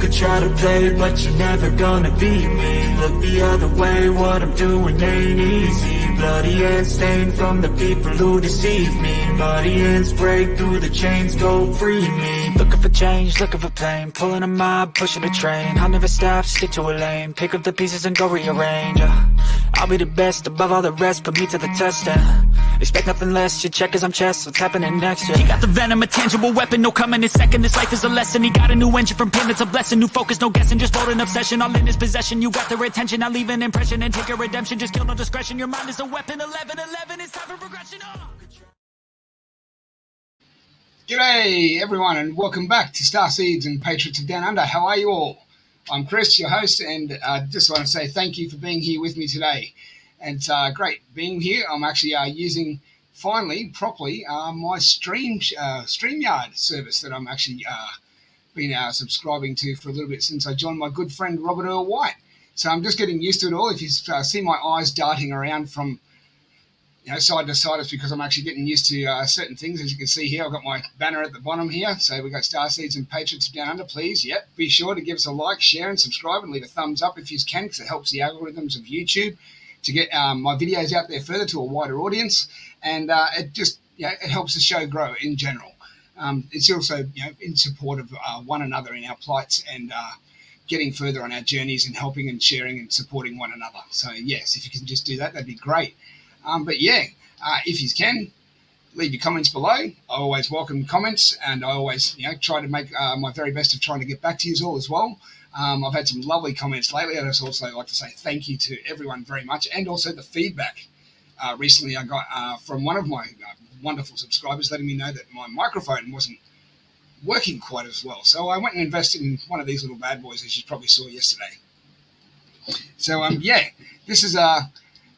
could try to play, but you're never gonna beat me. Look the other way, what I'm doing ain't easy. Bloody hands stained from the people who deceive me. Muddy hands break through the chains, go free me. Looking for change, looking for pain, pulling a mob, pushing a train. I'll never stop, stick to a lane, pick up the pieces and go rearrange. I'll be the best above all the rest, put me to the test and expect nothing less. Your check is I'm chess, what's happening next? He got the venom, a tangible weapon, no coming in second. This life is a lesson, he got a new engine from pain, it's a blessing. New focus, no guessing, just bold and obsession, all in his possession. You got their attention, I leave an impression and take a redemption. Just kill no discretion, your mind is a weapon. 11-11, it's time for progression. G'day everyone and welcome back to Starseeds and Patriots of Down Under. How are you all? I'm Chris, your host, and just want to say thank you for being here with me today. And it's great being here. I'm actually using, finally, properly, my StreamYard service that I'm actually been subscribing to for a little bit since I joined my good friend Robert Earl White. So I'm just getting used to it all. If you see my eyes darting around from side to side, it's because I'm actually getting used to certain things. As you can see here, I've got my banner at the bottom here. So we've got Starseeds and Patriots Down Under. Please, be sure to give us a like, share, and subscribe, and leave a thumbs up if you can, because it helps the algorithms of YouTube to get my videos out there further to a wider audience, and it just it helps the show grow in general. It's also in support of one another in our plights and getting further on our journeys and helping and sharing and supporting one another. So yes, if you can just do that, that'd be great. If you can, leave your comments below. I always welcome comments, and I always try to make my very best of trying to get back to you all as well. I've had some lovely comments lately. I'd also like to say thank you to everyone very much, and also the feedback recently I got from one of my wonderful subscribers letting me know that my microphone wasn't working quite as well. So I went and invested in one of these little bad boys, as you probably saw yesterday. So this is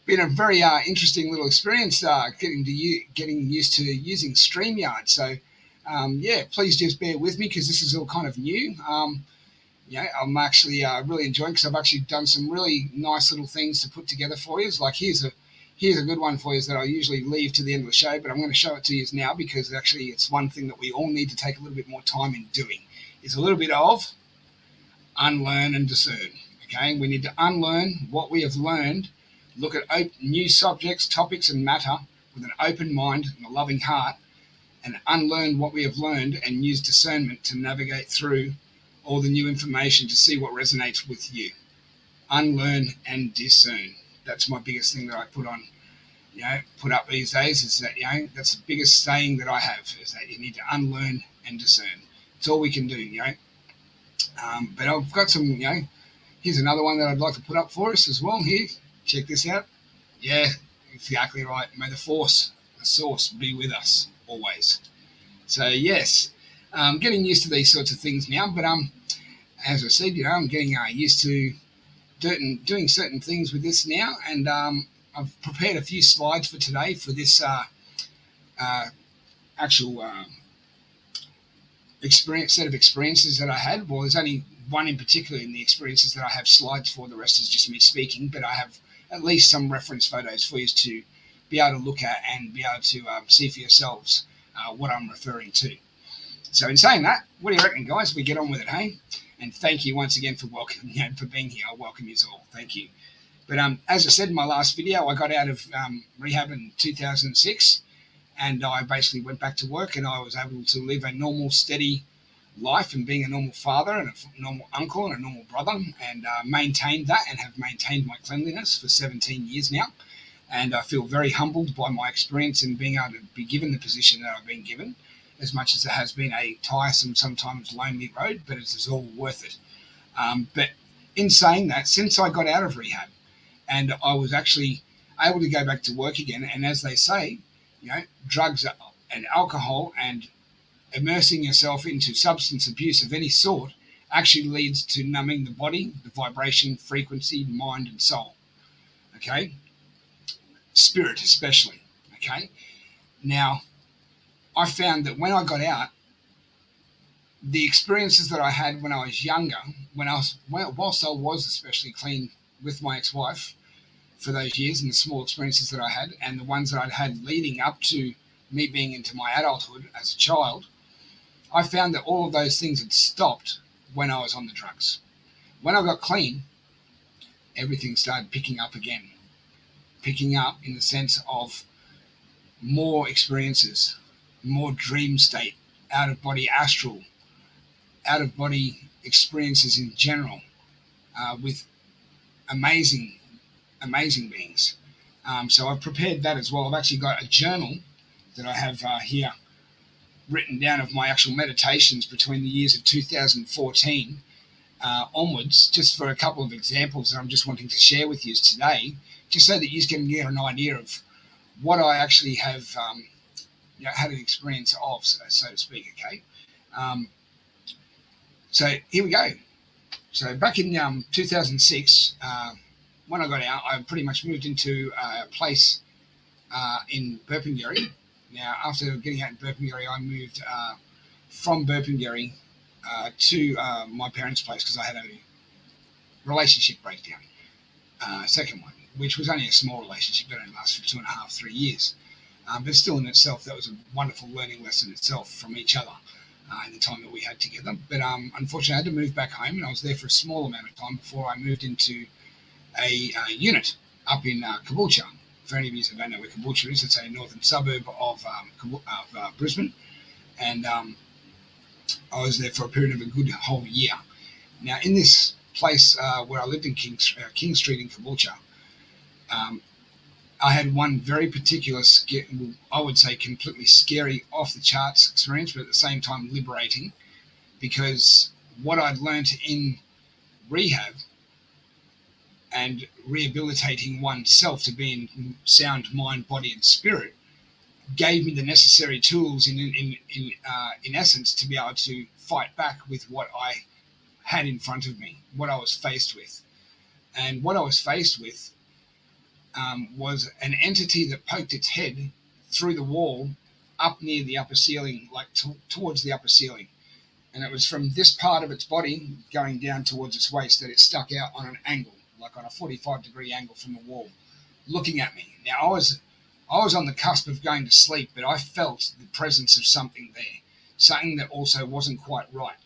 been a very interesting little experience getting used to using StreamYard. So please just bear with me because this is all kind of new. I'm actually really enjoying, because I've actually done some really nice little things to put together for you. Like here's a good one for you that I usually leave to the end of the show, but I'm going to show it to you now because actually it's one thing that we all need to take a little bit more time in doing. Is a little bit of unlearn and discern. Okay, we need to unlearn what we have learned. Look at new subjects, topics, and matter with an open mind and a loving heart, and unlearn what we have learned and use discernment to navigate through all the new information to see what resonates with you. Unlearn and discern. That's my biggest thing that I put up these days, is that, that's the biggest saying that I have, is that you need to unlearn and discern. It's all we can do, But I've got some, here's another one that I'd like to put up for us as well here. Check this out. Yeah, exactly right. May the force, the source, be with us always. So yes, getting used to these sorts of things now. But as I said, I'm getting used to doing certain things with this now, and I've prepared a few slides for today for this actual set of experiences that I had. Well, there's only one in particular in the experiences that I have slides for. The rest is just me speaking, but I have at least some reference photos for you to be able to look at and be able to see for yourselves what I'm referring to. So in saying that, what do you reckon, guys? We get on with it, hey? And thank you once again for for being here. I welcome you all. Thank you. But as I said in my last video, I got out of rehab in 2006, and I basically went back to work, and I was able to live a normal, steady life and being a normal father and a normal uncle and a normal brother, and maintained that and have maintained my cleanliness for 17 years now. And I feel very humbled by my experience in being able to be given the position that I've been given, as much as it has been a tiresome, sometimes lonely road, but it is all worth it. But in saying that, since I got out of rehab and I was actually able to go back to work again, and as they say, drugs and alcohol and immersing yourself into substance abuse of any sort actually leads to numbing the body, the vibration, frequency, mind, and soul. Okay? Spirit especially. Okay? Now, I found that when I got out, the experiences that I had when I was younger, whilst I was especially clean with my ex-wife for those years, and the small experiences that I had, and the ones that I'd had leading up to me being into my adulthood as a child, I found that all of those things had stopped when I was on the drugs. When I got clean, everything started picking up again. Picking up in the sense of more experiences, more dream state, out of body astral, out of body experiences in general, with amazing, amazing beings. So I've prepared that as well. I've actually got a journal that I have here written down of my actual meditations between the years of 2014 onwards, just for a couple of examples that I'm just wanting to share with you today, just so that you can get an idea of what I actually have had an experience of, so to speak. Okay, so here we go. So back in 2006, when I got out, I pretty much moved into a place in Burpengary. Now, after getting out in Burpengary, I moved from Burpengary to my parents' place because I had a relationship breakdown. Second one, which was only a small relationship that only lasted for 2.5, 3 years. But still in itself, that was a wonderful learning lesson itself from each other in the time that we had together. But unfortunately, I had to move back home, and I was there for a small amount of time before I moved into a unit up in Caboolture. For any of you who don't know where Caboolture is, it's a northern suburb of Brisbane. And I was there for a period of a good whole year. Now, in this place where I lived in King Street in Caboolture, I had one very particular, I would say completely scary, off-the-charts experience, but at the same time liberating, because what I'd learnt in rehab and rehabilitating oneself to be in sound mind, body, and spirit gave me the necessary tools, in essence, to be able to fight back with what I had in front of me, what I was faced with. And what I was faced with was an entity that poked its head through the wall up near the upper ceiling, like towards the upper ceiling. And it was from this part of its body going down towards its waist that it stuck out on an angle, like on a 45-degree angle from the wall, looking at me. Now, I was on the cusp of going to sleep, but I felt the presence of something there, something that also wasn't quite right.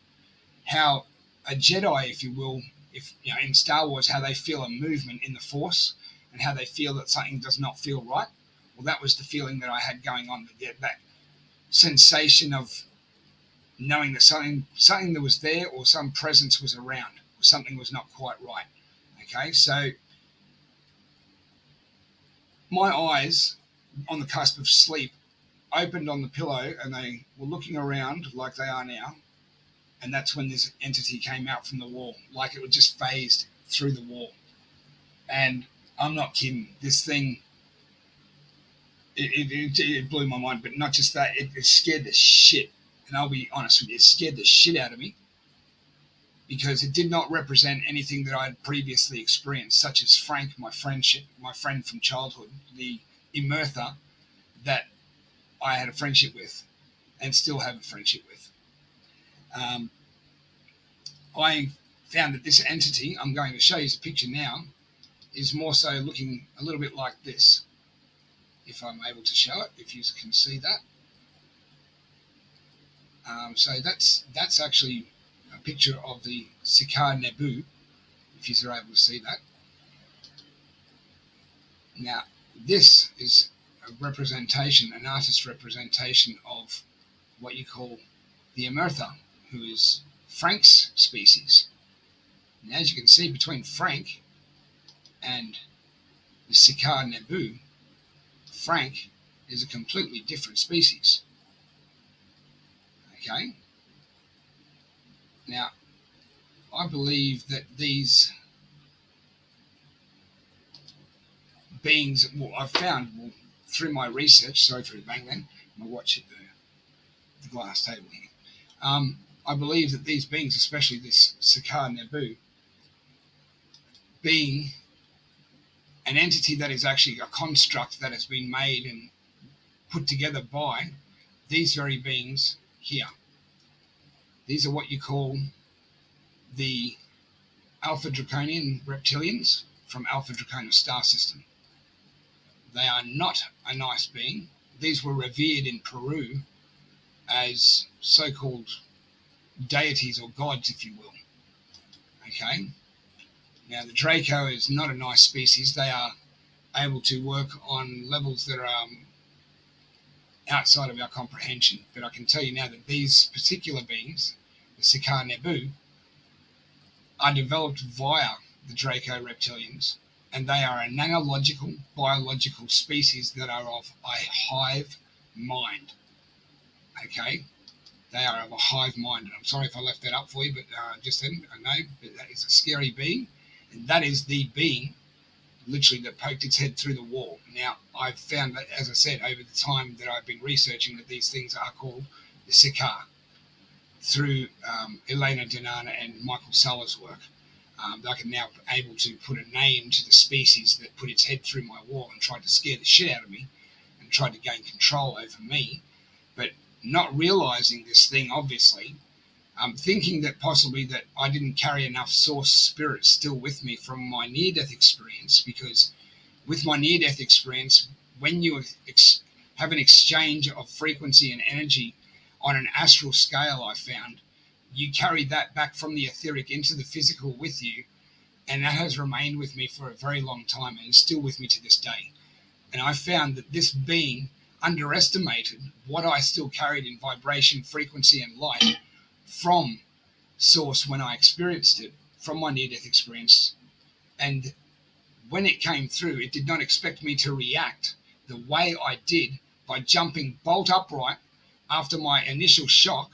How a Jedi, if you will, in Star Wars, how they feel a movement in the Force and how they feel that something does not feel right. Well, that was the feeling that I had going on, that sensation of knowing that something that was there, or some presence was around, or something was not quite right. Okay, so my eyes on the cusp of sleep opened on the pillow, and they were looking around like they are now. And that's when this entity came out from the wall, like it was just phased through the wall. And I'm not kidding. This thing, it blew my mind. But not just that, it scared the shit. And I'll be honest with you, it scared the shit out of me, because it did not represent anything that I had previously experienced, such as Frank, my friend from childhood, the immerther that I had a friendship with and still have a friendship with. I found that this entity, I'm going to show you a picture now, is more so looking a little bit like this. If I'm able to show it, if you can see that. So that's actually a picture of the SIKAH NEBU, if you are able to see that. Now, this is a representation, an artist's representation of what you call the immerther, who is Frank's species. And as you can see, between Frank and the SIKAH NEBU, Frank is a completely different species. Okay? Now, I believe that these beings, I've found through my research, sorry for the bang then, my watch at the glass table here. I believe that these beings, especially this SIKAH NEBU, being an entity that is actually a construct that has been made and put together by these very beings here. These are what you call the Alpha Draconian reptilians from Alpha Draconis star system. They are not a nice being. These were revered in Peru as so-called deities or gods, if you will. Okay. Now the Draco is not a nice species. They are able to work on levels that are outside of our comprehension. But I can tell you now that these particular beings, the SIKAH NEBU, are developed via the Draco reptilians, and they are a nanological, biological species that are of a hive mind. Okay? They are of a hive mind. I'm sorry if I left that up for you, but just then, I know, but that is a scary being, and that is the being literally that poked its head through the wall. Now, I've found that, as I said, over the time that I've been researching, that these things are called the SIKAH through Elena Danana and Michael Suller's work. I can now able to put a name to the species that put its head through my wall and tried to scare the shit out of me and tried to gain control over me, but not realizing this thing, obviously, thinking that possibly that I didn't carry enough source spirit still with me from my near-death experience, because with my near-death experience, when you have an exchange of frequency and energy on an astral scale, I found, you carry that back from the etheric into the physical with you, and that has remained with me for a very long time and is still with me to this day. And I found that this being underestimated what I still carried in vibration, frequency, and light from source when I experienced it, from my near-death experience. And when it came through, it did not expect me to react the way I did by jumping bolt upright after my initial shock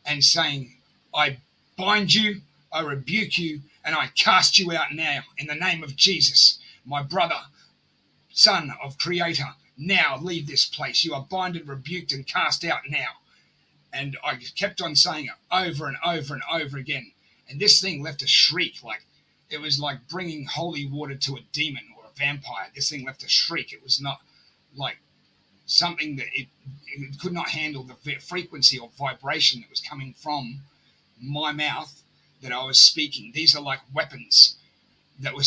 and saying, I bind you, I rebuke you, and I cast you out now in the name of Jesus, my brother, son of Creator. Now leave this place. You are binded, rebuked, and cast out now. And I kept on saying it over and over and over again. And this thing left a shriek, like it was like bringing holy water to a demon or a vampire. This thing left a shriek. It was not like something that it could not handle the frequency or vibration that was coming from my mouth that I was speaking. These are like weapons that were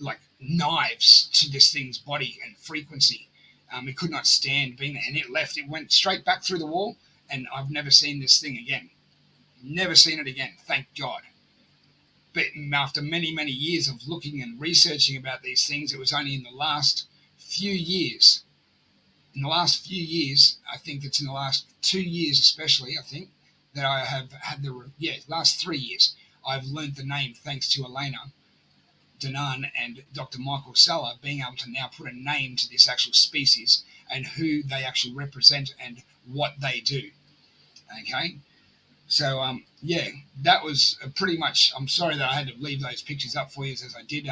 like knives to this thing's body and frequency. It could not stand being there, and it left. It went straight back through the wall, and I've never seen this thing again. Never seen it again, thank God. But after many, many years of looking and researching about these things, it was only in the last few years. In the last few years, I think it's in the last 2 years especially, I think, that I have had last 3 years, I've learned the name thanks to Elena Danan and Dr. Michael Suller being able to now put a name to this actual species and who they actually represent and what they do. Okay? So, that was pretty much, I'm sorry that I had to leave those pictures up for you as I did,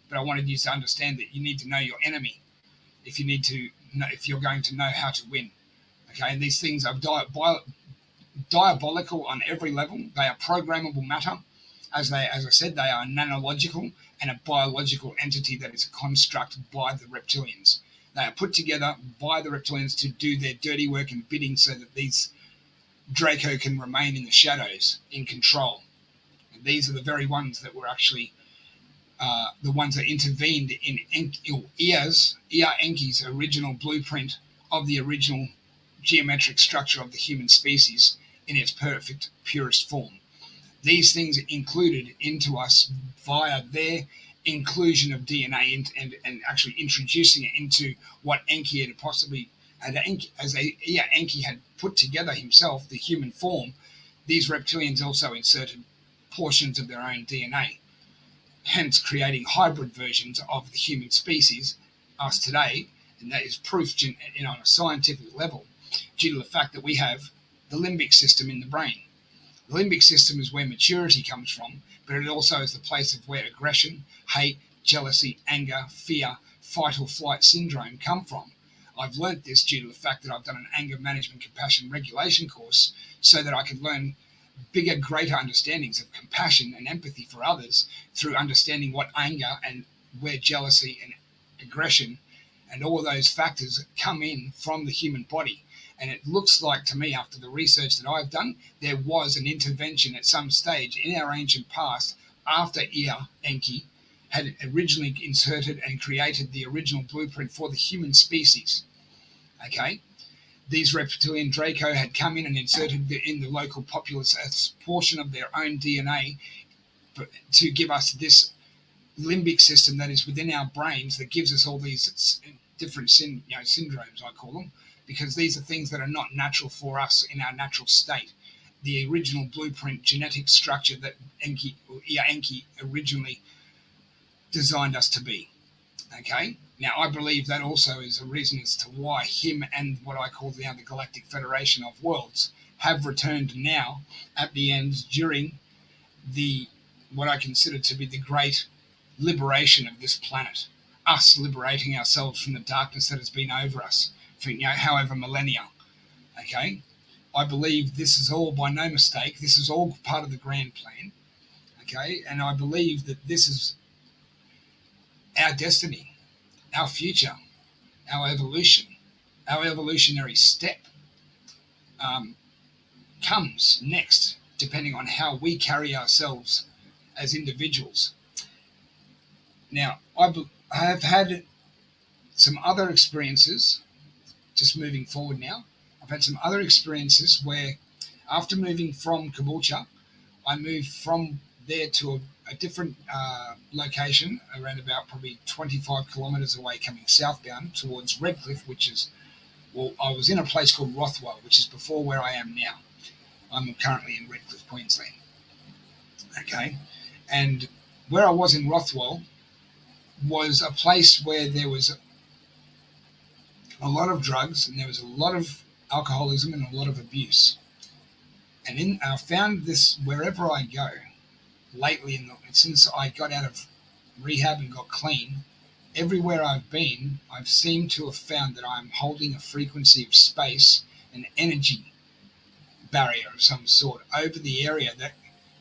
but I wanted you to understand that you need to know your enemy if you're going to know how to win. Okay? And these things are diabolical on every level. They are programmable matter. As I said, they are nanological and a biological entity that is a construct by the reptilians. They are put together by the reptilians to do their dirty work and bidding so that these Draco can remain in the shadows, in control. And these are the very ones that were actually the ones that intervened in Ea Enki's original blueprint of the original geometric structure of the human species in its perfect, purest form. These things are included into us via their inclusion of DNA and actually introducing it into what Enki had possibly Enki had put together himself, the human form. These reptilians also inserted portions of their own DNA, hence creating hybrid versions of the human species, us today, and that is proof on a scientific level due to the fact that we have the limbic system in the brain. The limbic system is where maturity comes from, but it also is the place of where aggression, hate, jealousy, anger, fear, fight or flight syndrome come from. I've learnt this due to the fact that I've done an anger management compassion regulation course so that I could learn bigger, greater understandings of compassion and empathy for others through understanding what anger and where jealousy and aggression and all those factors come in from the human body. And it looks like to me, after the research that I've done, there was an intervention at some stage in our ancient past after Ea Enki had originally inserted and created the original blueprint for the human species. Okay? these reptilian Draco had come in and inserted in the local populace a portion of their own DNA to give us this limbic system that is within our brains that gives us all these different syndromes, I call them, because these are things that are not natural for us in our natural state. The original blueprint genetic structure that Enki originally designed us to be. Okay? Now, I believe that also is a reason as to why him and what I call now the Galactic Federation of Worlds have returned now at the end during the what I consider to be the great liberation of this planet, us liberating ourselves from the darkness that has been over us for however millennia. Okay, I believe this is all by no mistake. This is all part of the grand plan. Okay, and I believe that this is our destiny, our future, our evolution, our evolutionary step comes next, depending on how we carry ourselves as individuals. Now, I have had some other experiences, just moving forward now. I've had some other experiences where, after moving from Caboolture, I moved from there to a different location, around about probably 25 kilometres away, coming southbound towards Redcliffe, which is, well, I was in a place called Rothwell, which is before where I am now. I'm currently in Redcliffe, Queensland. Okay, and where I was in Rothwell was a place where there was a lot of drugs and there was a lot of alcoholism and a lot of abuse. And I found this wherever I go lately, since I got out of rehab and got clean, everywhere I've been, I've seemed to have found that I'm holding a frequency of space, an energy barrier of some sort over the area that,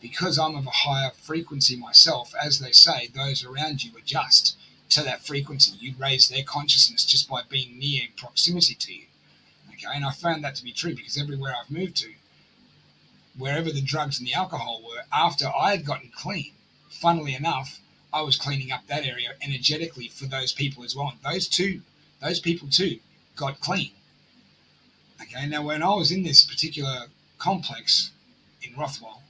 because I'm of a higher frequency myself, as they say, those around you adjust to that frequency. You raise their consciousness just by being near proximity to you. Okay, and I found that to be true because everywhere I've moved to, wherever the drugs and the alcohol were, after I had gotten clean, funnily enough, I was cleaning up that area energetically for those people as well. And those people too got clean. Okay, now when I was in this particular complex in Rothwell,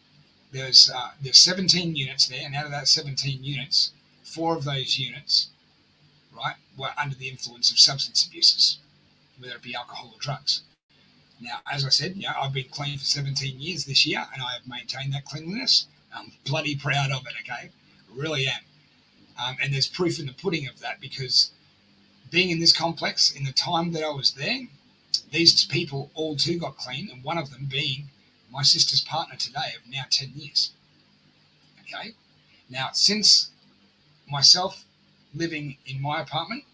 there's 17 units there, and out of that 17 units, 4 of those units, right, were under the influence of substance abuses, whether it be alcohol or drugs. Now, as I said, I've been clean for 17 years this year, and I have maintained that cleanliness. I'm bloody proud of it, okay? I really am. And there's proof in the pudding of that, because being in this complex, in the time that I was there, these people all too got clean, and one of them being my sister's partner today of now 10 years. Okay? Now, since myself living in my apartment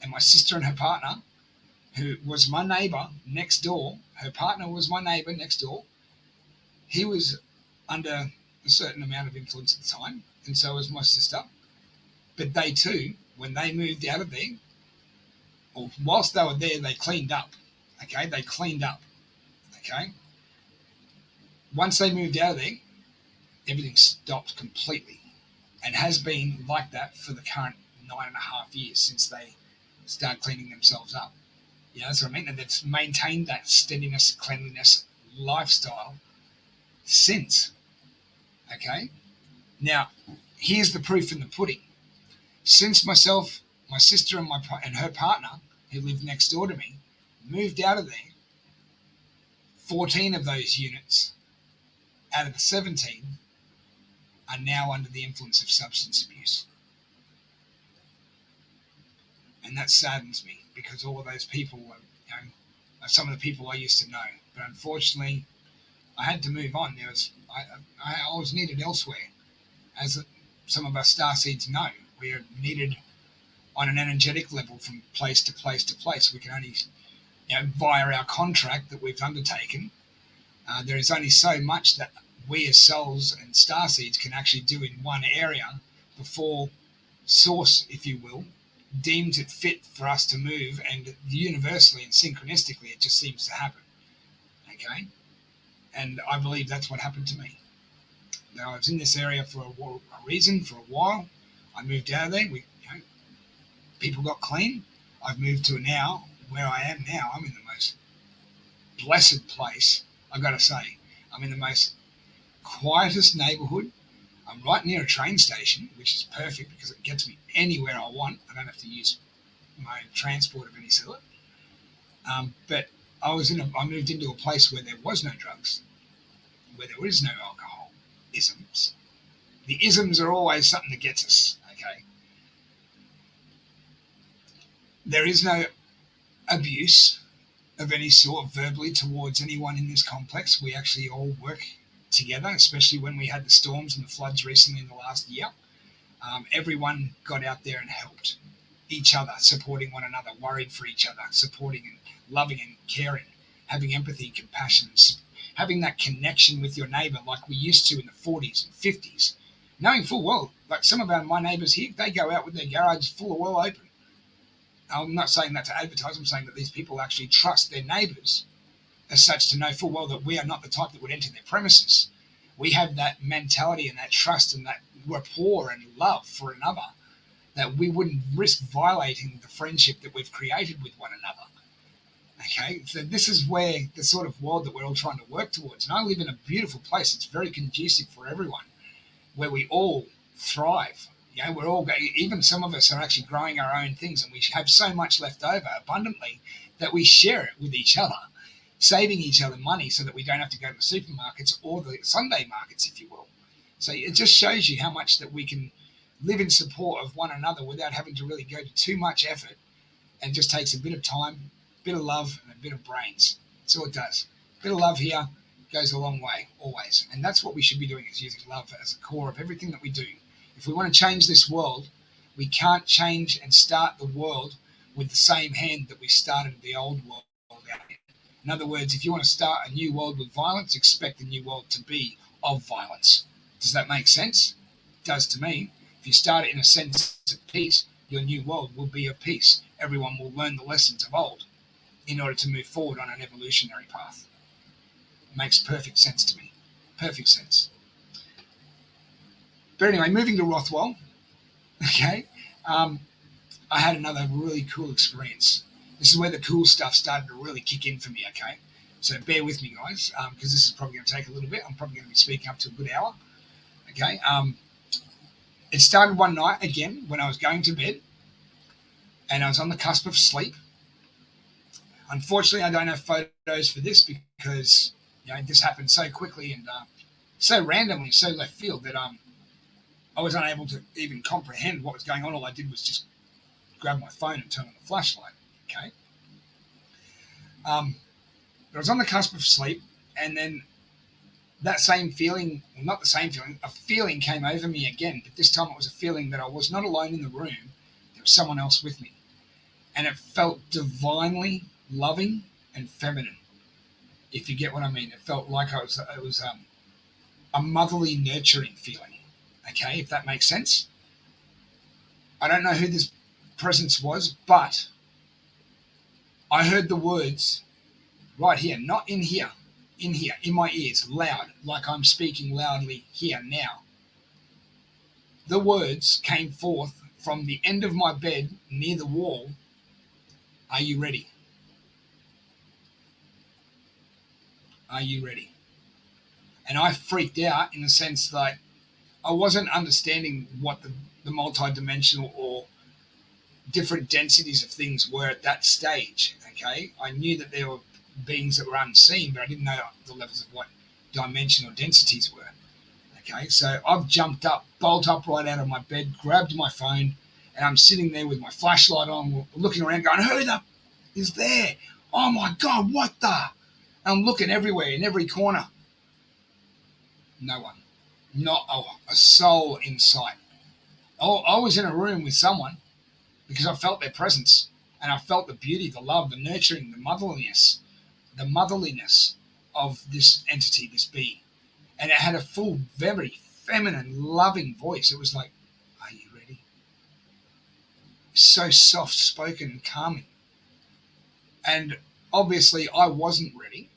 and my sister and her partner, who was my neighbour next door, her partner was my neighbour next door, he was under a certain amount of influence at the time, and so was my sister. But they too, when they moved out of there, or whilst they were there, they cleaned up. Okay? They cleaned up. Okay? Once they moved out of there, everything stopped completely, and has been like that for the current 9.5 years since they started cleaning themselves up. That's what I mean. And they've maintained that steadiness, cleanliness lifestyle since. Okay? Now, here's the proof in the pudding. Since myself, my sister, and her partner, who lived next door to me, moved out of there, 14 of those units out of the 17 are now under the influence of substance abuse. And that saddens me, because all of those people were, are some of the people I used to know. But unfortunately, I had to move on. I was needed elsewhere. As some of us starseeds know, we are needed on an energetic level from place to place to place. We can only, via our contract that we've undertaken, there is only so much that we as souls and starseeds can actually do in one area before Source, if you will, deems it fit for us to move, and universally and synchronistically it just seems to happen. Okay? And I believe that's what happened to me. Now, I was in this area for a reason, for a while. I moved out of there. People got clean. I've moved to now, where I am now. I'm in the most blessed place, I've got to say. I'm in the most quietest neighbourhood. I'm right near a train station, which is perfect because it gets me anywhere I want. I don't have to use my own transport of any sort. But I moved into a place where there was no drugs, where there is no alcohol, isms. The isms are always something that gets us. Okay, there is no abuse of any sort verbally towards anyone in this complex. We actually all work together, especially when we had the storms and the floods recently in the last year. Everyone got out there and helped each other, supporting one another, worried for each other, supporting and loving and caring, having empathy, compassion, having that connection with your neighbour like we used to in the 40s and 50s. Knowing full well, like some of my neighbours here, they go out with their garage full of well open. I'm not saying that to advertise, I'm saying that these people actually trust their neighbours as such to know full well that we are not the type that would enter their premises. We have that mentality and that trust and that rapport and love for another that we wouldn't risk violating the friendship that we've created with one another. Okay, so this is where the sort of world that we're all trying to work towards. And I live in a beautiful place. It's very conducive for everyone, where we all thrive. You know, we're all, even some of us are actually growing our own things, and we have so much left over abundantly that we share it with each other, saving each other money so that we don't have to go to the supermarkets or the Sunday markets, if you will. So it just shows you how much that we can live in support of one another without having to really go to too much effort, and just takes a bit of time, a bit of love, and a bit of brains. That's all it does. A bit of love here goes a long way, always. And that's what we should be doing, is using love as the core of everything that we do. If we want to change this world, we can't change and start the world with the same hand that we started the old world out in. In other words, if you want to start a new world with violence, expect the new world to be of violence. Does that make sense? It does to me. If you start it in a sense of peace, your new world will be of peace. Everyone will learn the lessons of old in order to move forward on an evolutionary path. It makes perfect sense to me. Perfect sense. But anyway, moving to Rothwell, okay, I had another really cool experience. This is where the cool stuff started to really kick in for me, okay? So bear with me, guys, because this is probably going to take a little bit. I'm probably going to be speaking up to a good hour, okay? It started one night, again, when I was going to bed, and I was on the cusp of sleep. Unfortunately, I don't have photos for this because, you know, this happened so quickly and so randomly, so left field that I was unable to even comprehend what was going on. All I did was just grab my phone and turn on the flashlight. Okay. But I was on the cusp of sleep, and then that same feeling, well, not the same feeling, a feeling came over me again. But this time it was a feeling that I was not alone in the room. There was someone else with me. And it felt divinely loving and feminine, if you get what I mean. It felt like it was a motherly, nurturing feeling. Okay, if that makes sense. I don't know who this presence was, but I heard the words right here, not in here, in my ears, loud, like I'm speaking loudly here now. The words came forth from the end of my bed near the wall. Are you ready? Are you ready? And I freaked out in the sense that I wasn't understanding what the multi-dimensional or different densities of things were at that stage. Okay, I knew that there were beings that were unseen, but I didn't know the levels of what dimensional densities were. Okay, so I've jumped up, bolt upright out of my bed, grabbed my phone, and I'm sitting there with my flashlight on, looking around, going, "Who the is there? Oh my God, what the?" And I'm looking everywhere, in every corner. No one, not a soul in sight. I was in a room with someone because I felt their presence, and I felt the beauty, the love, the nurturing, the motherliness of this entity, this being. And it had a full, very feminine, loving voice. It was like, "Are you ready?" So soft spoken and calming. And obviously I wasn't ready,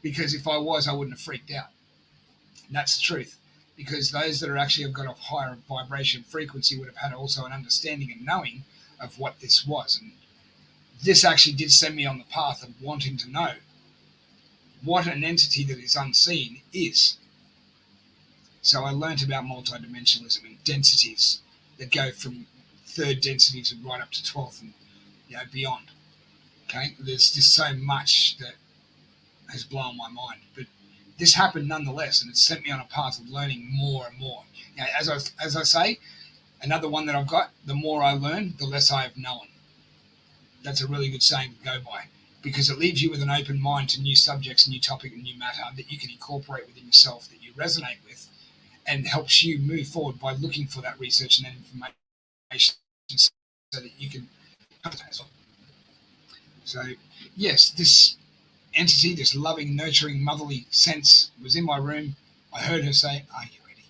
because if I was, I wouldn't have freaked out. And that's the truth. Because those that are actually have got a higher vibration frequency would have had also an understanding and knowing of what this was. And this actually did send me on the path of wanting to know what an entity that is unseen is. So I learnt about multidimensionalism and densities that go from third density to right up to 12th and beyond. Okay, there's just so much that has blown my mind, but this happened nonetheless, and it sent me on a path of learning more and more. As I say, another one that I've got: the more I learn, the less I have known. That's a really good saying to go by, because it leaves you with an open mind to new subjects, new topic, and new matter that you can incorporate within yourself, that you resonate with, and helps you move forward by looking for that research and that information so that you can. So, yes, this entity, this loving, nurturing, motherly sense was in my room. I heard her say, "Are you ready?"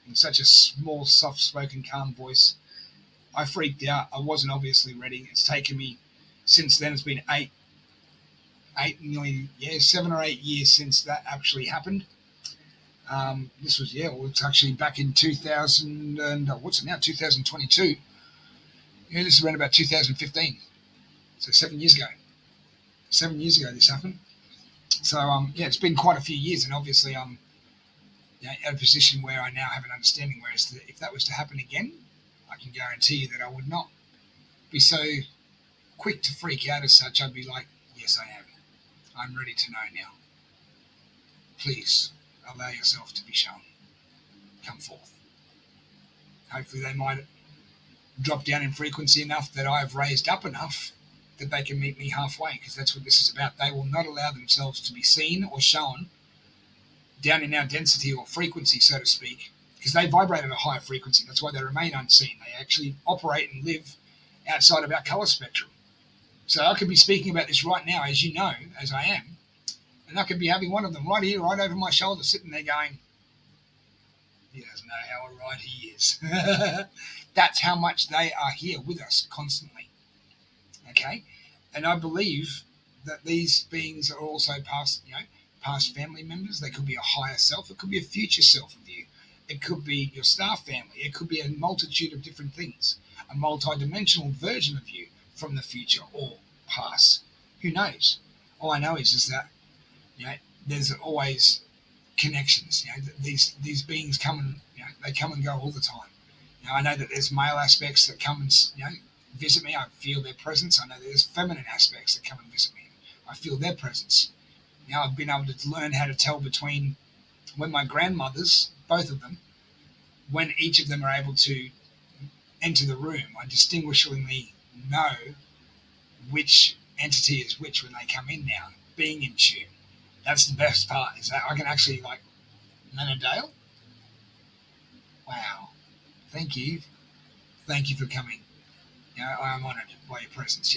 In such a small, soft-spoken, calm voice. I freaked out. I wasn't obviously ready. It's taken me, since then, it's been nearly 7 or 8 years since that actually happened. This was, it's actually back in 2000, and what's it now, 2022. This is around about 2015. So 7 years ago. 7 years ago this happened. So, it's been quite a few years, and obviously I'm at a position where I now have an understanding, whereas if that was to happen again, I can guarantee you that I would not be so quick to freak out as such. I'd be like, yes, I am. I'm ready to know now. Please allow yourself to be shown. Come forth. Hopefully they might drop down in frequency enough that I've raised up enough that they can meet me halfway, because that's what this is about. They will not allow themselves to be seen or shown down in our density or frequency, so to speak, because they vibrate at a higher frequency. That's why they remain unseen. They actually operate and live outside of our colour spectrum. So I could be speaking about this right now, as you know, as I am, and I could be having one of them right here, right over my shoulder, sitting there going, he doesn't know how right he is. That's how much they are here with us constantly. Okay? And I believe that these beings are also past family members. They could be a higher self. It could be a future self of you. It could be your star family. It could be a multitude of different things. A multi-dimensional version of you from the future or past. Who knows? All I know is that there's always connections. These beings come and they come and go all the time. I know that there's male aspects that come and visit me. I feel their presence. I know that there's feminine aspects that come and visit me. I feel their presence. I've been able to learn how to tell between when my grandmothers, both of them, when each of them are able to enter the room, I distinguishingly know which entity is which when they come in now, being in tune. That's the best part, is that I can actually, Nana Dale? Wow. Thank you. Thank you for coming. I am honoured by your presence,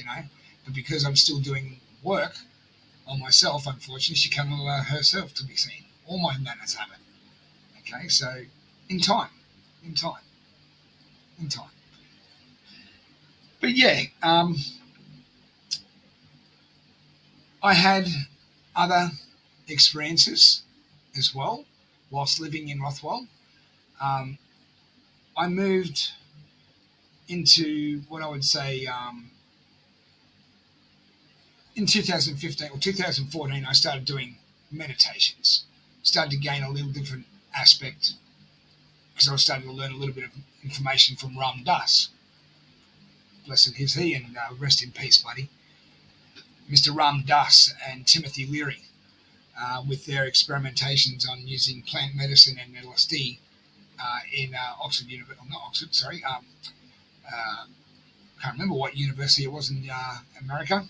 But because I'm still doing work on myself, unfortunately, she can't allow herself to be seen. All my nanas have it. Okay, so in time. But I had other experiences as well whilst living in Rothwell. I moved into what I would say in 2015 or 2014, I started doing meditations. Started to gain a little different aspect because I was starting to learn a little bit of information from Ram Dass. Blessed is he, and rest in peace, buddy. Mr. Ram Dass and Timothy Leary, with their experimentations on using plant medicine and LSD in Oxford University, not Oxford, sorry, can't remember what university it was in America,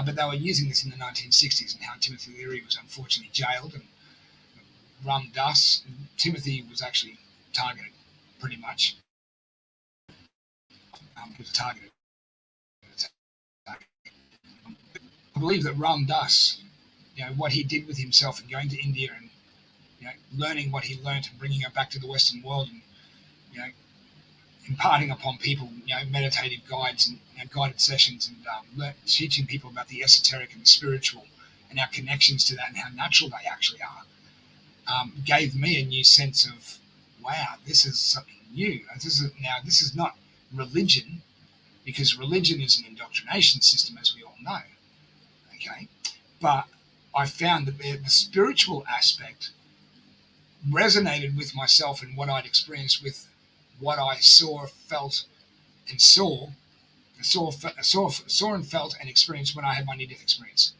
but they were using this in the 1960s, and how Timothy Leary was unfortunately jailed, and Ram Dass, Timothy was actually targeted, pretty much. Was targeted. I believe that Ram Dass, what he did with himself and going to India and learning what he learnt and bringing it back to the Western world, and imparting upon people meditative guides and guided sessions, and teaching people about the esoteric and the spiritual and our connections to that and how natural they actually are, gave me a new sense of, wow, this is something new. This is not religion. because religion is an indoctrination system, as we all know. Okay, but I found that the spiritual aspect resonated with myself and what I'd experienced with what I saw, felt, and saw and felt and experienced when I had my near-death experience.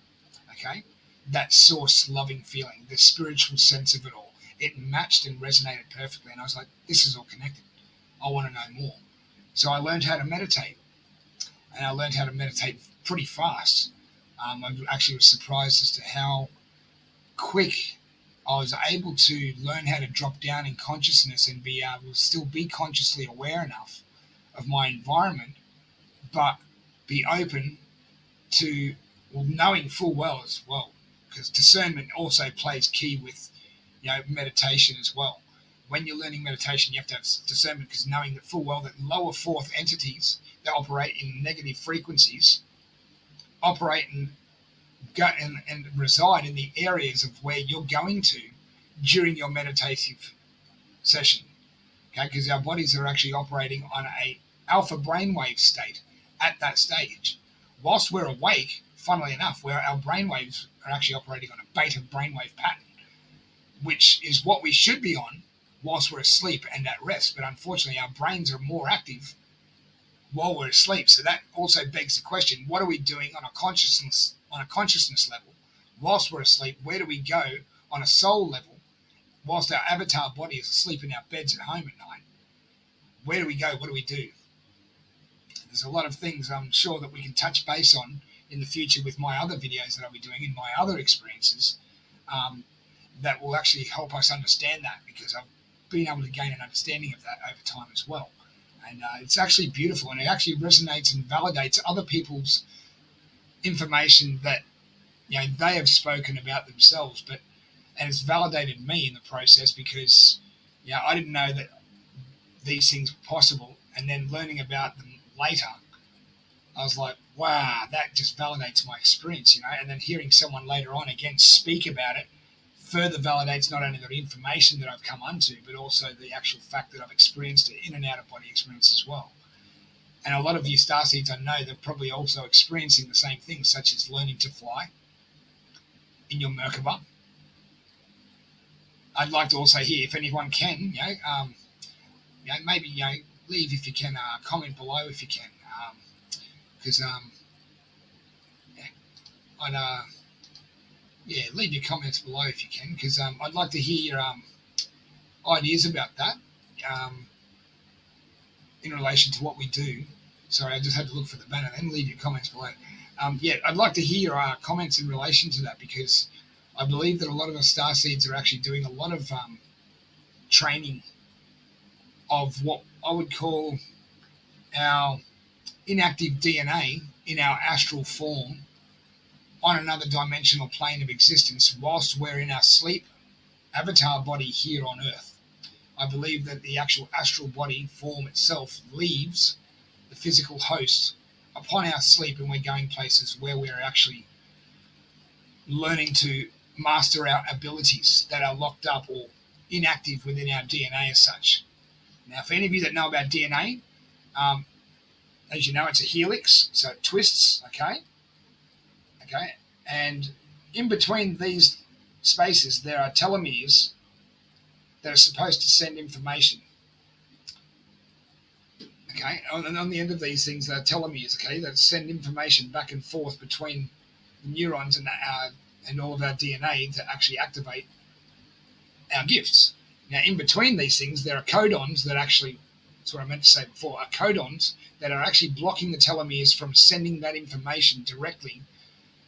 Okay, that source loving feeling, the spiritual sense of it all, it matched and resonated perfectly, and I was like, this is all connected. I want to know more. So I learned how to meditate, and I learned how to meditate pretty fast. I actually was surprised as to how quick I was able to learn how to drop down in consciousness and be able to still be consciously aware enough of my environment, but be open to knowing full well as well, because discernment also plays key with meditation as well. When you're learning meditation, you have to have discernment, because knowing that full well that lower fourth entities that operate in negative frequencies operate and reside in the areas of where you're going to during your meditative session. Okay, because our bodies are actually operating on a alpha brainwave state at that stage. Whilst we're awake, funnily enough, where our brainwaves are actually operating on a beta brainwave pattern, which is what we should be on whilst we're asleep and at rest. But unfortunately, our brains are more active while we're asleep. So that also begs the question: what are we doing on a consciousness level whilst we're asleep? Where do we go on a soul level whilst our avatar body is asleep in our beds at home at night? Where do we go? What do we do? There's a lot of things I'm sure that we can touch base on in the future with my other videos that I'll be doing in my other experiences, that will actually help us understand that, because I've been able to gain an understanding of that over time as well. And it's actually beautiful, and it actually resonates and validates other people's information that they have spoken about themselves, and it's validated me in the process, because I didn't know that these things were possible, and then learning about them later, I was like, wow, that just validates my experience, and then hearing someone later on again speak about it further validates not only the information that I've come onto, but also the actual fact that I've experienced it in and out of body experience as well. And a lot of you starseeds, I know, they're probably also experiencing the same things, such as learning to fly in your Merkaba. I'd like to also hear if anyone can, maybe leave if you can, comment below if you can, because I'd leave your comments below if you can, because I'd like to hear your ideas about that in relation to what we do. Sorry, I just had to look for the banner. Then leave your comments below. I'd like to hear your comments in relation to that, because I believe that a lot of us starseeds are actually doing a lot of training of what I would call our inactive DNA in our astral form on another dimensional plane of existence whilst we're in our sleep avatar body here on Earth. I believe that the actual astral body form itself leaves the physical host upon our sleep, and we're going places where we're actually learning to master our abilities that are locked up or inactive within our DNA as such. Now, for any of you that know about DNA, as you know, it's a helix, so it twists, okay? And in between these spaces, there are telomeres that are supposed to send information. Okay, and on the end of these things, there are telomeres, okay, that send information back and forth between the neurons and all of our DNA to actually activate our gifts. Now, in between these things, there are codons that actually, that's what I meant to say before, are codons that are actually blocking the telomeres from sending that information directly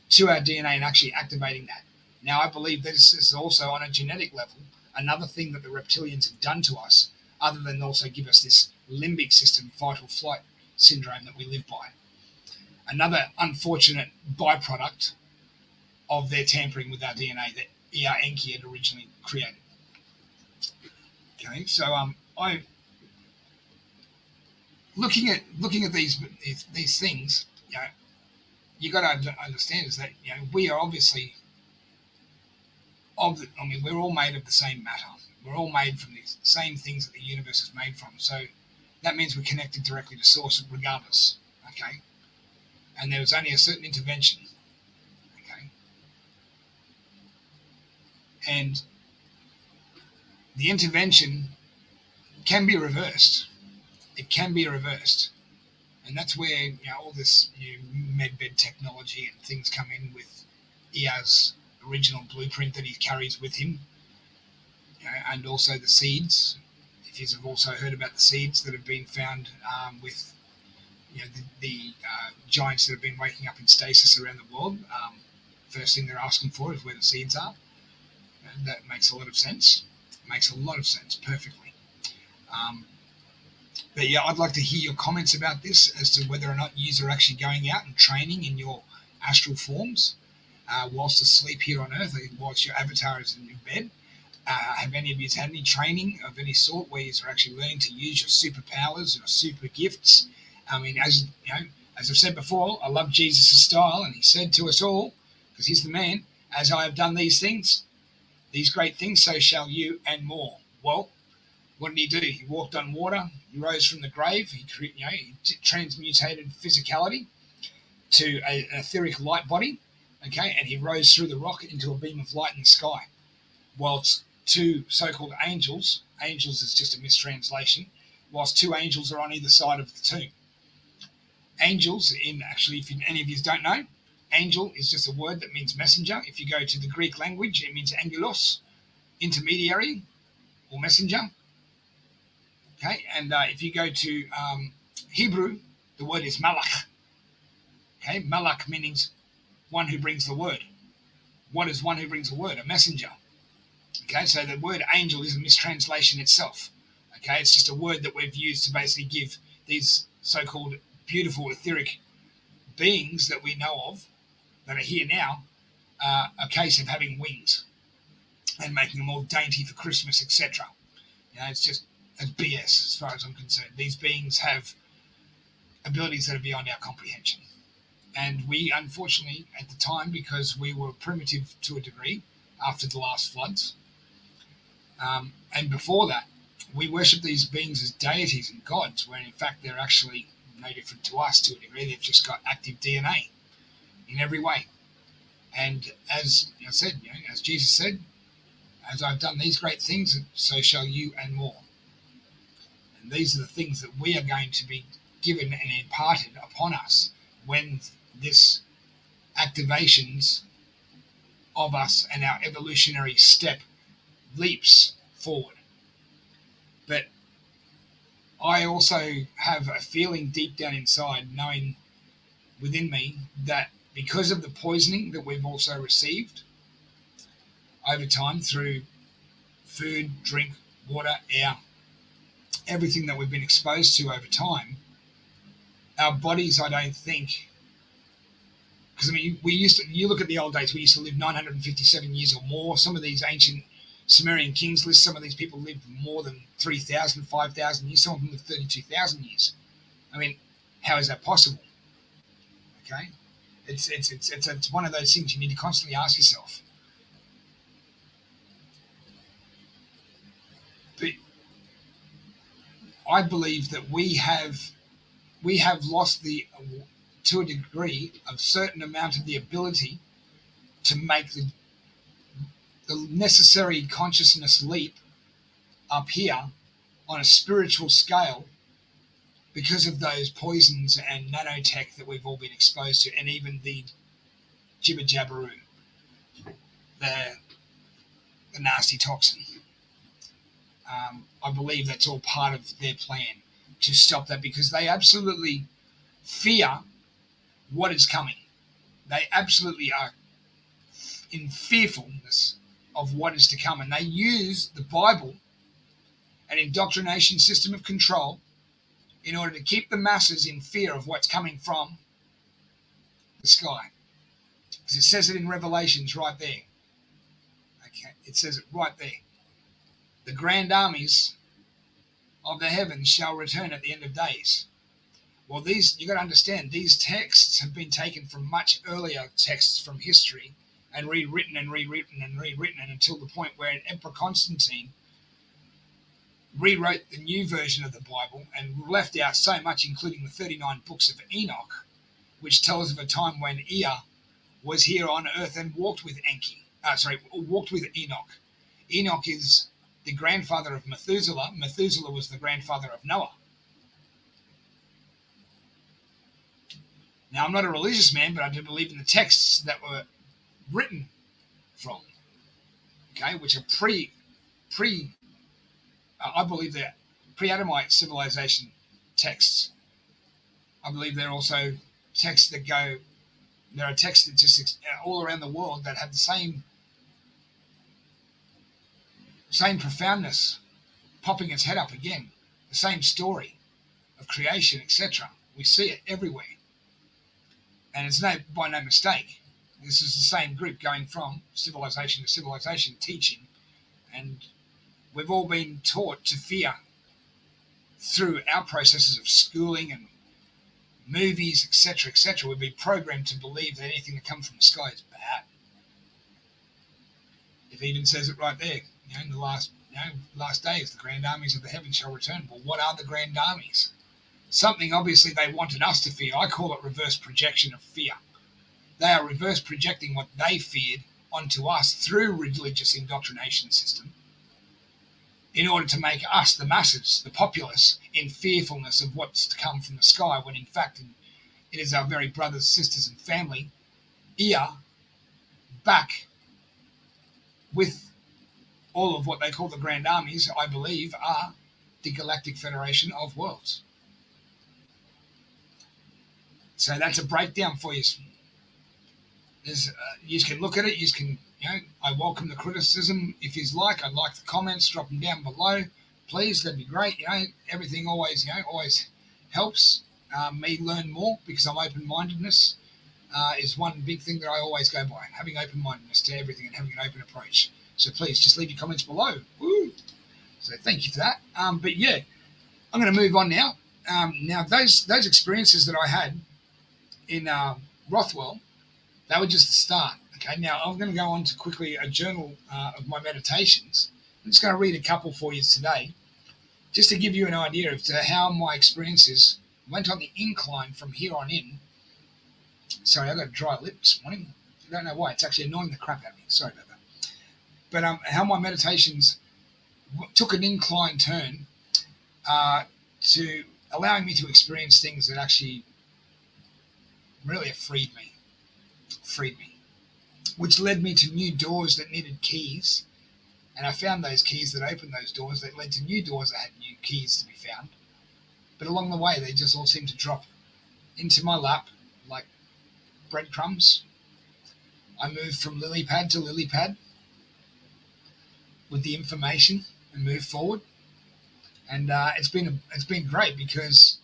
to our DNA and actually activating that. Now, I believe this is also on a genetic level another thing that the reptilians have done to us, other than also give us this limbic system fight or flight syndrome that we live by. Another unfortunate byproduct of their tampering with our DNA that E.R. Enki had originally created. Okay, so I looking at these things, you got to understand is that we are obviously we're all made of the same matter. We're all made from the same things that the universe is made from. So that means we're connected directly to source regardless. Okay, and there was only a certain intervention. Okay, and the intervention can be reversed. It can be reversed, and that's where all this medbed technology and things come in with Ear's original blueprint that he carries with him, and also the seeds. If you've also heard about the seeds that have been found with the giants that have been waking up in stasis around the world, first thing they're asking for is where the seeds are. And that makes a lot of sense. Makes a lot of sense perfectly. But yeah, I'd like to hear your comments about this as to whether or not you are actually going out and training in your astral forms whilst asleep here on Earth, whilst your avatar is in bed. Have any of you had any training of any sort where you're actually learning to use your superpowers or super gifts? I mean, as I've said before, I love Jesus' style, and he said to us all, because he's the man, as I have done these things, these great things, so shall you, and more. Well, what did he do? He walked on water. He rose from the grave. He transmutated physicality to an etheric light body, okay, and he rose through the rock into a beam of light in the sky. Whilst two so-called angels is just a mistranslation, whilst two angels are on either side of the tomb. Angels, if any of you don't know, angel is just a word that means messenger. If you go to the Greek language, it means angelos, intermediary or messenger. Okay, and if you go to Hebrew, the word is malach. Okay, malach means one who brings the word. What is one who brings the word? A messenger. Okay, so the word angel is a mistranslation itself. Okay, it's just a word that we've used to basically give these so-called beautiful etheric beings that we know of, that are here now, a case of having wings and making them all dainty for Christmas, etc. It's BS as far as I'm concerned. These beings have abilities that are beyond our comprehension. And we, unfortunately, at the time, because we were primitive to a degree after the last floods, and before that, we worship these beings as deities and gods, when in fact they're actually no different to us to a degree. They've just got active DNA in every way. And as I said, as Jesus said, as I've done these great things, so shall you, and more. And these are the things that we are going to be given and imparted upon us when this activations of us and our evolutionary step leaps forward. But I also have a feeling deep down inside, knowing within me, that because of the poisoning that we've also received over time through food, drink, water, air, everything that we've been exposed to over time, our bodies, I don't think, because you look at the old days, we used to live 957 years or more. Some of these ancient Sumerian kings list, some of these people lived more than 3,000, 5,000 years, some of them lived 32,000 years. I mean, how is that possible? Okay, it's one of those things you need to constantly ask yourself. But I believe that we have lost to a degree, a certain amount of the ability to make the necessary consciousness leap up here on a spiritual scale because of those poisons and nanotech that we've all been exposed to, and even the jibber jabberoo, the nasty toxin. I believe that's all part of their plan to stop that, because they absolutely fear what is coming. They absolutely are in fearfulness of what is to come, and they use the Bible, an indoctrination system of control, in order to keep the masses in fear of what's coming from the sky. Because it says it in Revelations right there. Okay, it says it right there. The grand armies of the heavens shall return at the end of days. Well, you got to understand, these texts have been taken from much earlier texts from history and rewritten and rewritten and rewritten, and until the point where Emperor Constantine rewrote the new version of the Bible and left out so much, including the 39 books of Enoch, which tells of a time when Ea was here on earth and walked with walked with Enoch. Enoch is the grandfather of Methuselah. Methuselah was the grandfather of Noah. Now, I'm not a religious man, but I do believe in the texts that were written from, okay, which are I believe they're pre-Adamite civilization texts. I believe they're also texts that go, there are texts that just all around the world that have the same profoundness, popping its head up again, the same story of creation, etc. We see it everywhere. And it's by no mistake. This is the same group going from civilization to civilization, teaching, and we've all been taught to fear through our processes of schooling and movies, etc., etc. We've been programmed to believe that anything that comes from the sky is bad. It even says it right there. In the last days, the grand armies of the heavens shall return. Well, what are the grand armies? Something obviously they wanted us to fear. I call it reverse projection of fear. They are reverse projecting what they feared onto us through religious indoctrination system in order to make us, the masses, the populace, in fearfulness of what's to come from the sky, when in fact it is our very brothers, sisters and family, Ea, back with all of what they call the grand armies, I believe, are the Galactic Federation of Worlds. So that's a breakdown for you. You can look at it. You can, I welcome the criticism if you like. I'd like the comments. Drop them down below, please. That'd be great. Everything always helps me learn more, because I'm open-mindedness is one big thing that I always go by. Having open-mindedness to everything and having an open approach. So please just leave your comments below. Woo! So thank you for that. But yeah, I'm going to move on now. Now those experiences that I had in Rothwell, they were just the start. Okay, now I'm going to go on to quickly a journal of my meditations. I'm just going to read a couple for you today, just to give you an idea of how my experiences went on the incline from here on in. Sorry, I got a dry lip this morning. I don't know why. It's actually annoying the crap out of me. Sorry about that. But how my meditations took an incline turn to allowing me to experience things that actually really freed me, which led me to new doors that needed keys. And I found those keys that opened those doors that led to new doors that had new keys to be found. But along the way, they just all seemed to drop into my lap like breadcrumbs. I moved from lily pad to lily pad with the information and moved forward. And it's been great, because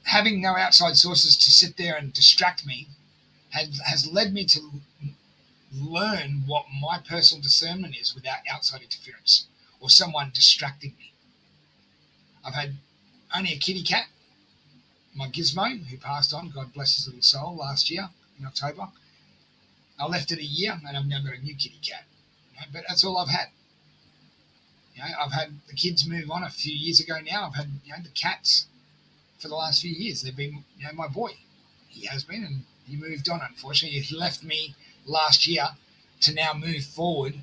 having no outside sources to sit there and distract me has led me to learn what my personal discernment is without outside interference or someone distracting me. I've had only a kitty cat, my Gizmo, who passed on, God bless his little soul, last year in October. I left it a year and I've now got a new kitty cat. But that's all I've had. I've had the kids move on a few years ago now. I've had the cats for the last few years. They've been my boy. He has been, and he moved on, unfortunately. He left me last year to now move forward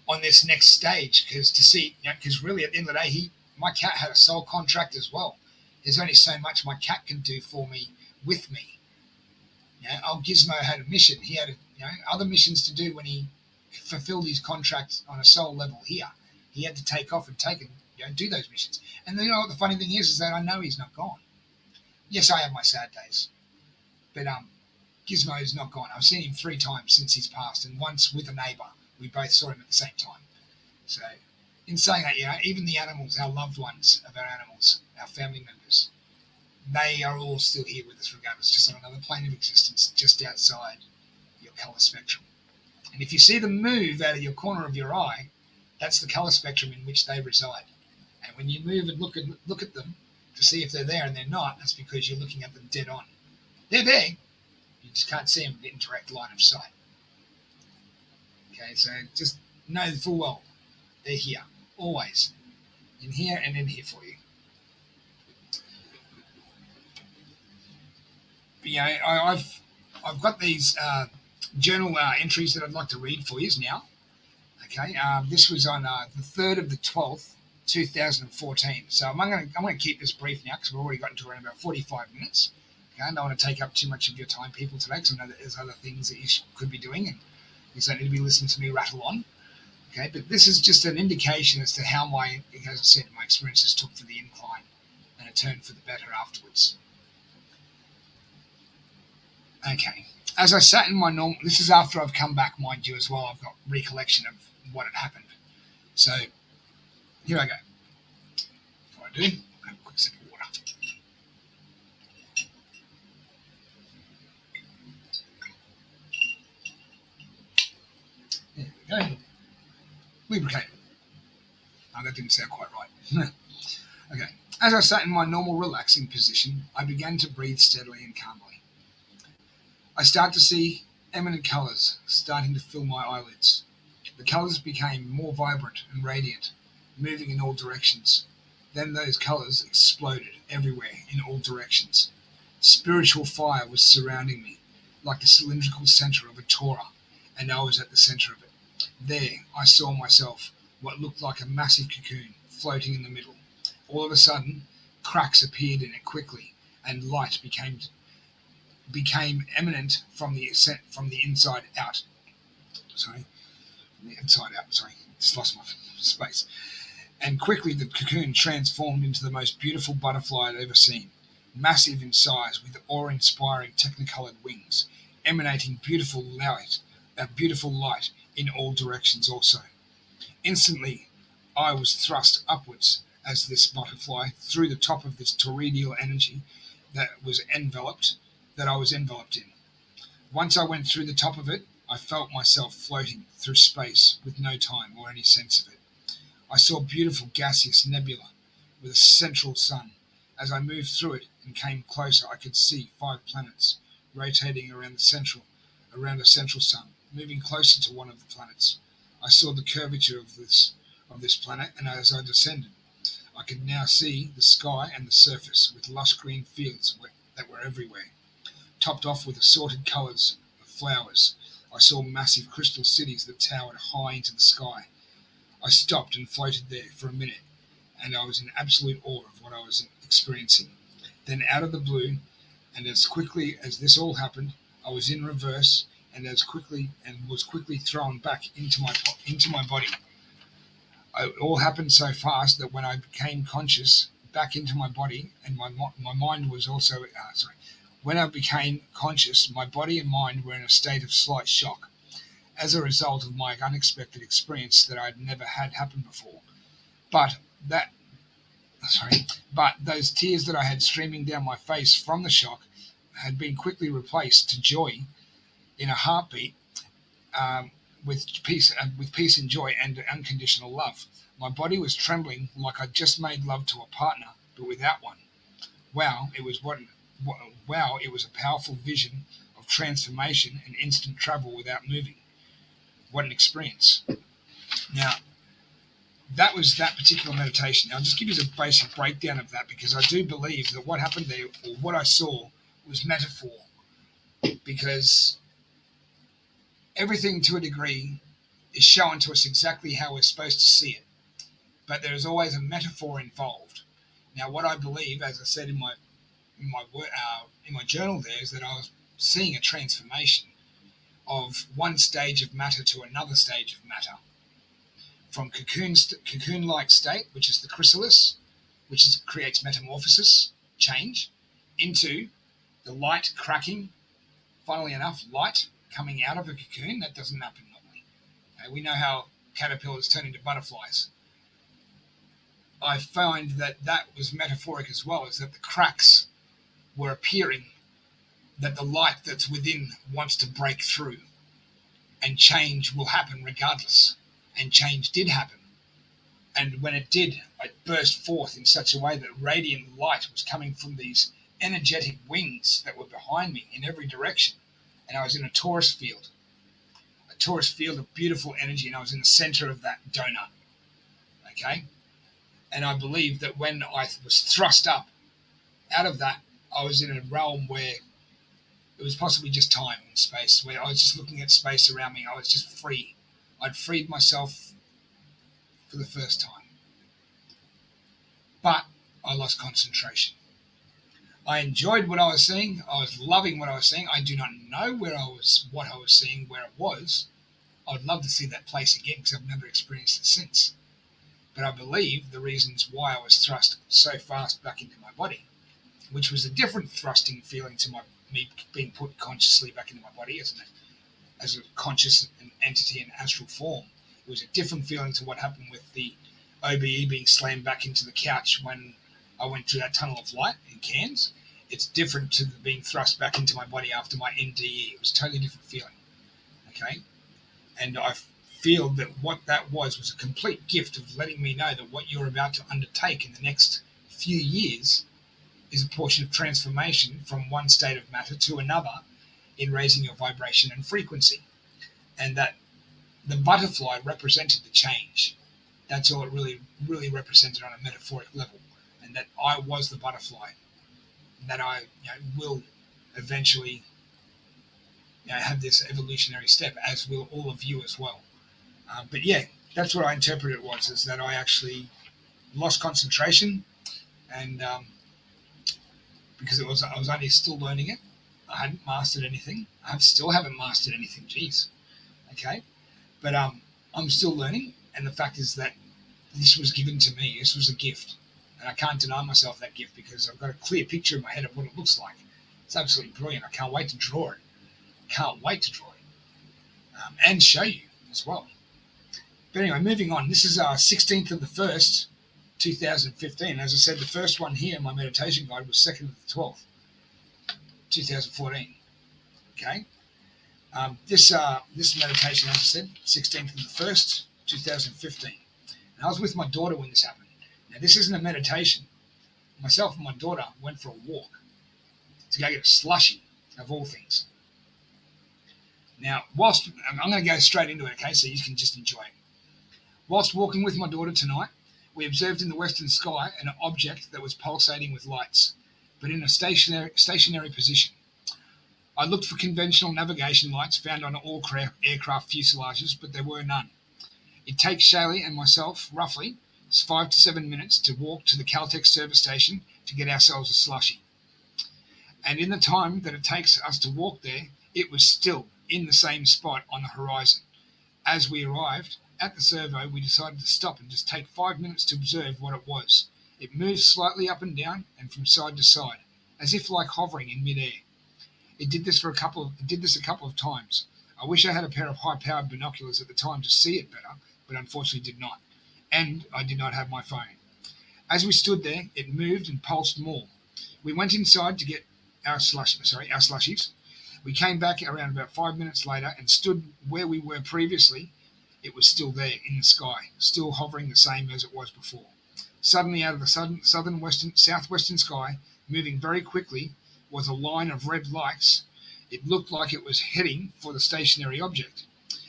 on this next stage, because really at the end of the day, my cat had a soul contract as well. There's only so much my cat can do for me, with me. Old Gizmo had a mission. He had other missions to do when he fulfilled his contract on a soul level here. He had to take off and do those missions. And what the funny thing is that I know he's not gone. Yes, I have my sad days, but Gizmo is not gone. I've seen him 3 times since he's passed, and once with a neighbour. We both saw him at the same time. So, in saying that, even the animals, our loved ones of our animals, our family members, they are all still here with us regardless, just on another plane of existence, just outside your colour spectrum. And if you see them move out of your corner of your eye, that's the colour spectrum in which they reside. And when you move and look at them to see if they're there and they're not, that's because you're looking at them dead on. They're there. You just can't see them in direct line of sight. Okay, so just know full well they're here. always in here and in here for you. But, I've got these journal entries that I'd like to read for you now. Okay, this was on the 3rd of the 12th, 2014. So I'm going to keep this brief now because we've already gotten to around about 45 minutes. Okay, I don't want to take up too much of your time, people, today, because I know that there's other things that you could be doing, and you don't need to be listening to me rattle on. Okay, but this is just an indication as to how as I said, my experiences took for the incline, and it turned for the better afterwards. Okay, as I sat in my normal, this is after I've come back, mind you, as well. I've got recollection of what had happened. So here I go. Before I do, I'll have a quick sip of water. There we go. Lubricate. Oh, that didn't sound quite right. Okay. As I sat in my normal relaxing position, I began to breathe steadily and calmly. I started to see eminent colours starting to fill my eyelids. The colours became more vibrant and radiant, moving in all directions. Then those colours exploded everywhere in all directions. Spiritual fire was surrounding me, like the cylindrical centre of a Torah, and I was at the centre of it. There I saw myself, what looked like a massive cocoon, floating in the middle. All of a sudden, cracks appeared in it quickly, and light became eminent from the inside out. Sorry, from the inside out. Sorry, just lost my space. And quickly the cocoon transformed into the most beautiful butterfly I'd ever seen, massive in size, with awe-inspiring technicolored wings, emanating beautiful light in all directions also. Instantly, I was thrust upwards as this butterfly through the top of this toroidal energy that I was enveloped in. Once I went through the top of it, I felt myself floating through space with no time or any sense of it. I saw a beautiful gaseous nebula with a central sun. As I moved through it and came closer, I could see 5 planets rotating around a central sun, moving closer to one of the planets. I saw the curvature of this planet, and as I descended, I could now see the sky and the surface with lush green fields that were everywhere, topped off with assorted colours of flowers. I saw massive crystal cities that towered high into the sky. I stopped and floated there for a minute, and I was in absolute awe of what I was experiencing. Then out of the blue, and as quickly as this all happened, I was in reverse and was quickly thrown back into my body. It all happened so fast that when I became conscious back into my body, and my mind was also when I became conscious, my body and mind were in a state of slight shock as a result of my unexpected experience that I'd never had happen before. But those tears that I had streaming down my face from the shock had been quickly replaced to joy in a heartbeat, with peace and joy and unconditional love. My body was trembling like I'd just made love to a partner, but without one. Wow, it was a powerful vision of transformation and instant travel without moving. What an experience. Now, that was that particular meditation. Now, I'll just give you a basic breakdown of that, because I do believe that what happened there, or what I saw, was metaphor. Because everything, to a degree, is shown to us exactly how we're supposed to see it. But there is always a metaphor involved. Now, what I believe, as I said in my journal there, is that I was seeing a transformation of one stage of matter to another stage of matter, from cocoon-like state, which is the chrysalis, creates metamorphosis, change, into the light cracking. Funnily enough, light coming out of a cocoon, that doesn't happen normally. Okay, we know how caterpillars turn into butterflies. I find that was metaphoric as well, is that the cracks were appearing, that the light that's within wants to break through, and change will happen regardless. And change did happen. And when it did, it burst forth in such a way that radiant light was coming from these energetic wings that were behind me in every direction. And I was in a torus field of beautiful energy, and I was in the center of that donut. Okay, and I believe that when I was thrust up out of that, I was in a realm where it was possibly just time and space, where I was just looking at space around me. I was just free. I'd freed myself for the first time. But I lost concentration. I enjoyed what I was seeing. I was loving what I was seeing. I do not know what I was seeing, where it was. I would love to see that place again because I've never experienced it since. But I believe the reasons why I was thrust so fast back into my body, which was a different thrusting feeling to me being put consciously back into my body as a conscious entity in astral form. It was a different feeling to what happened with the OBE being slammed back into the couch when I went through that tunnel of light in Cairns. It's different to being thrust back into my body after my NDE. It was a totally different feeling. Okay? And I feel that what that was a complete gift of letting me know that what you're about to undertake in the next few years is a portion of transformation from one state of matter to another in raising your vibration and frequency. And that the butterfly represented the change. That's all it really represented on a metaphoric level. And that I was the butterfly. And that I will eventually have this evolutionary step, as will all of you as well. But yeah, that's what I interpreted it was, is that I actually lost concentration, and because I was only still learning it. I hadn't mastered anything. I still haven't mastered anything. Jeez. Okay. But I'm still learning, and the fact is that this was given to me. This was a gift, and I can't deny myself that gift because I've got a clear picture in my head of what it looks like. It's absolutely brilliant. I can't wait to draw it. And show you as well. But anyway, moving on. This is our 16th of the 1st, 2015. As I said, the first one here, my meditation guide, was 2nd of the 12th, 2014. Okay. This meditation, as I said, 16th of the 1st, 2015. And I was with my daughter when this happened. Now, this isn't a meditation. Myself and my daughter went for a walk to go get a slushy, of all things. Now, whilst I'm going to go straight into it, okay, so you can just enjoy it. Whilst walking with my daughter tonight, we observed in the western sky an object that was pulsating with lights, but in a stationary position. I looked for conventional navigation lights found on all aircraft fuselages, but there were none. It takes Shaylee and myself roughly 5 to 7 minutes to walk to the Caltex service station to get ourselves a slushy. And in the time that it takes us to walk there, it was still in the same spot on the horizon. As we arrived at the servo, we decided to stop and just take 5 minutes to observe what it was. It moved slightly up and down and from side to side, as if like hovering in midair. It did this a couple of times. I wish I had a pair of high-powered binoculars at the time to see it better, but unfortunately did not. And I did not have my phone. As we stood there, it moved and pulsed more. We went inside to get our slushies. We came back around about 5 minutes later and stood where we were previously. It was still there in the sky, still hovering the same as it was before. Suddenly, out of the southwestern sky, moving very quickly, was a line of red lights. It looked like it was heading for the stationary object.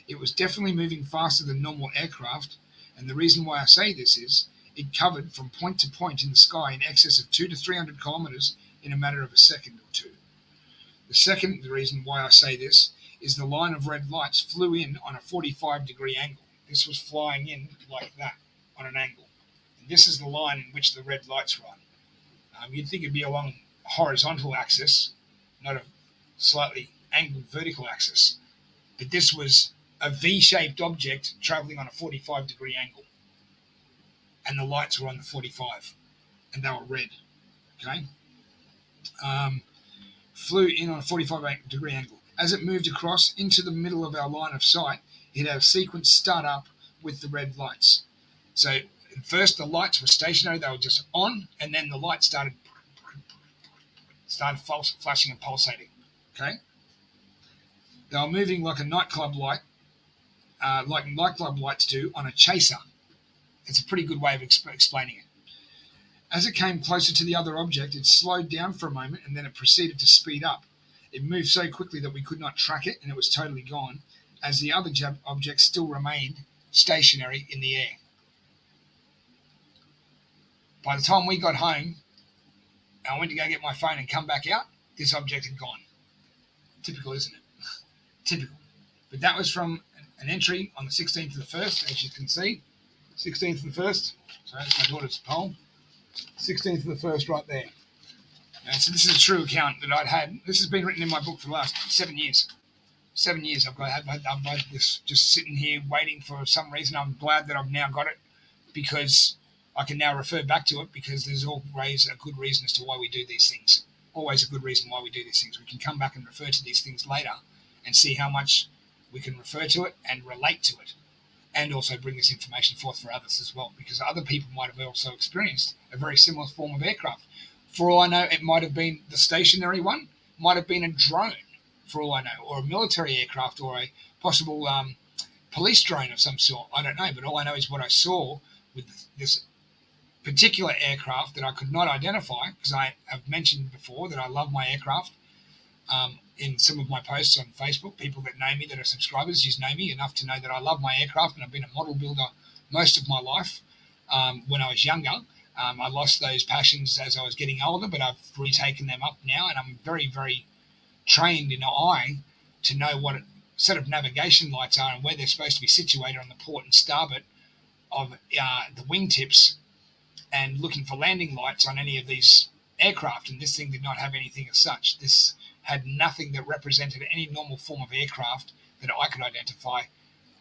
It was definitely moving faster than normal aircraft, and the reason why I say this is it covered from point to point in the sky in excess of 200 to 300 kilometers in a matter of a second or two. The second reason why I say this is the line of red lights flew in on a 45-degree angle. This was flying in like that on an angle. And this is the line in which the red lights run. You'd think it'd be along a horizontal axis, not a slightly angled vertical axis. But this was a V-shaped object traveling on a 45-degree angle. And the lights were on the 45. And they were red. Okay? Flew in on a 45-degree angle. As it moved across into the middle of our line of sight, it had a sequence start up with the red lights. So at first the lights were stationary, they were just on, and then the lights started flashing and pulsating. Okay? They were moving like a nightclub light, like nightclub lights do on a chaser. It's a pretty good way of explaining it. As it came closer to the other object, it slowed down for a moment and then it proceeded to speed up. It moved so quickly that we could not track it and it was totally gone, as the other object still remained stationary in the air. By the time we got home, I went to go get my phone and come back out, this object had gone. Typical, isn't it? Typical. But that was from an entry on the 16th of the 1st, as you can see. 16th of the 1st. So that's my daughter's poem. 16th of the 1st right there. And so this is a true account that I'd had. This has been written in my book for the last 7 years. 7 years I've had this just sitting here waiting for some reason. I'm glad that I've now got it because I can now refer back to it because there's always a good reason as to why we do these things. Always a good reason why we do these things. We can come back and refer to these things later and see how much we can refer to it and relate to it, and also bring this information forth for others as well, because other people might have also experienced a very similar form of aircraft. For all I know, it might have been the stationary one, might have been a drone, for all I know, or a military aircraft, or a possible police drone of some sort. I don't know, but all I know is what I saw with this particular aircraft that I could not identify, because I have mentioned before that I love my aircraft. In some of my posts on Facebook, people that know me, that are subscribers, just know me enough to know that I love my aircraft, and I've been a model builder most of my life. When I was younger, I lost those passions as I was getting older, but I've retaken them up now, and I'm very, very trained in eye to know what set of navigation lights are and where they're supposed to be situated on the port and starboard of the wingtips, and looking for landing lights on any of these aircraft. And this thing did not have anything as such. This had nothing that represented any normal form of aircraft that I could identify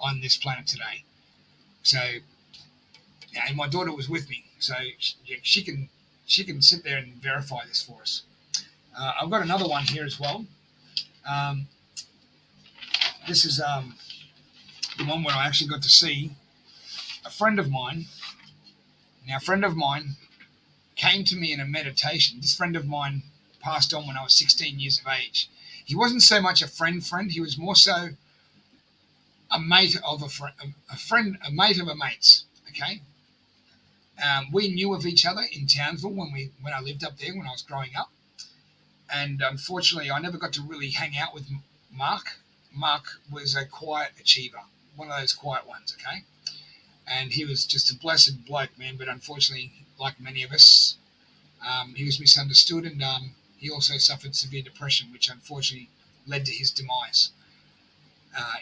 on this planet today. So, and my daughter was with me, so she can sit there and verify this for us. I've got another one here as well. This is the one where I actually got to see a friend of mine. Now, a friend of mine came to me in a meditation. This friend of mine passed on when I was 16 years of age. He wasn't so much a friend. He was more so a mate of a mate of a mate's. Okay. We knew of each other in Townsville when I lived up there when I was growing up, and unfortunately, I never got to really hang out with Mark. Mark was a quiet achiever, one of those quiet ones. Okay, and he was just a blessed bloke, man. But unfortunately, like many of us, he was misunderstood, and he also suffered severe depression, which unfortunately led to his demise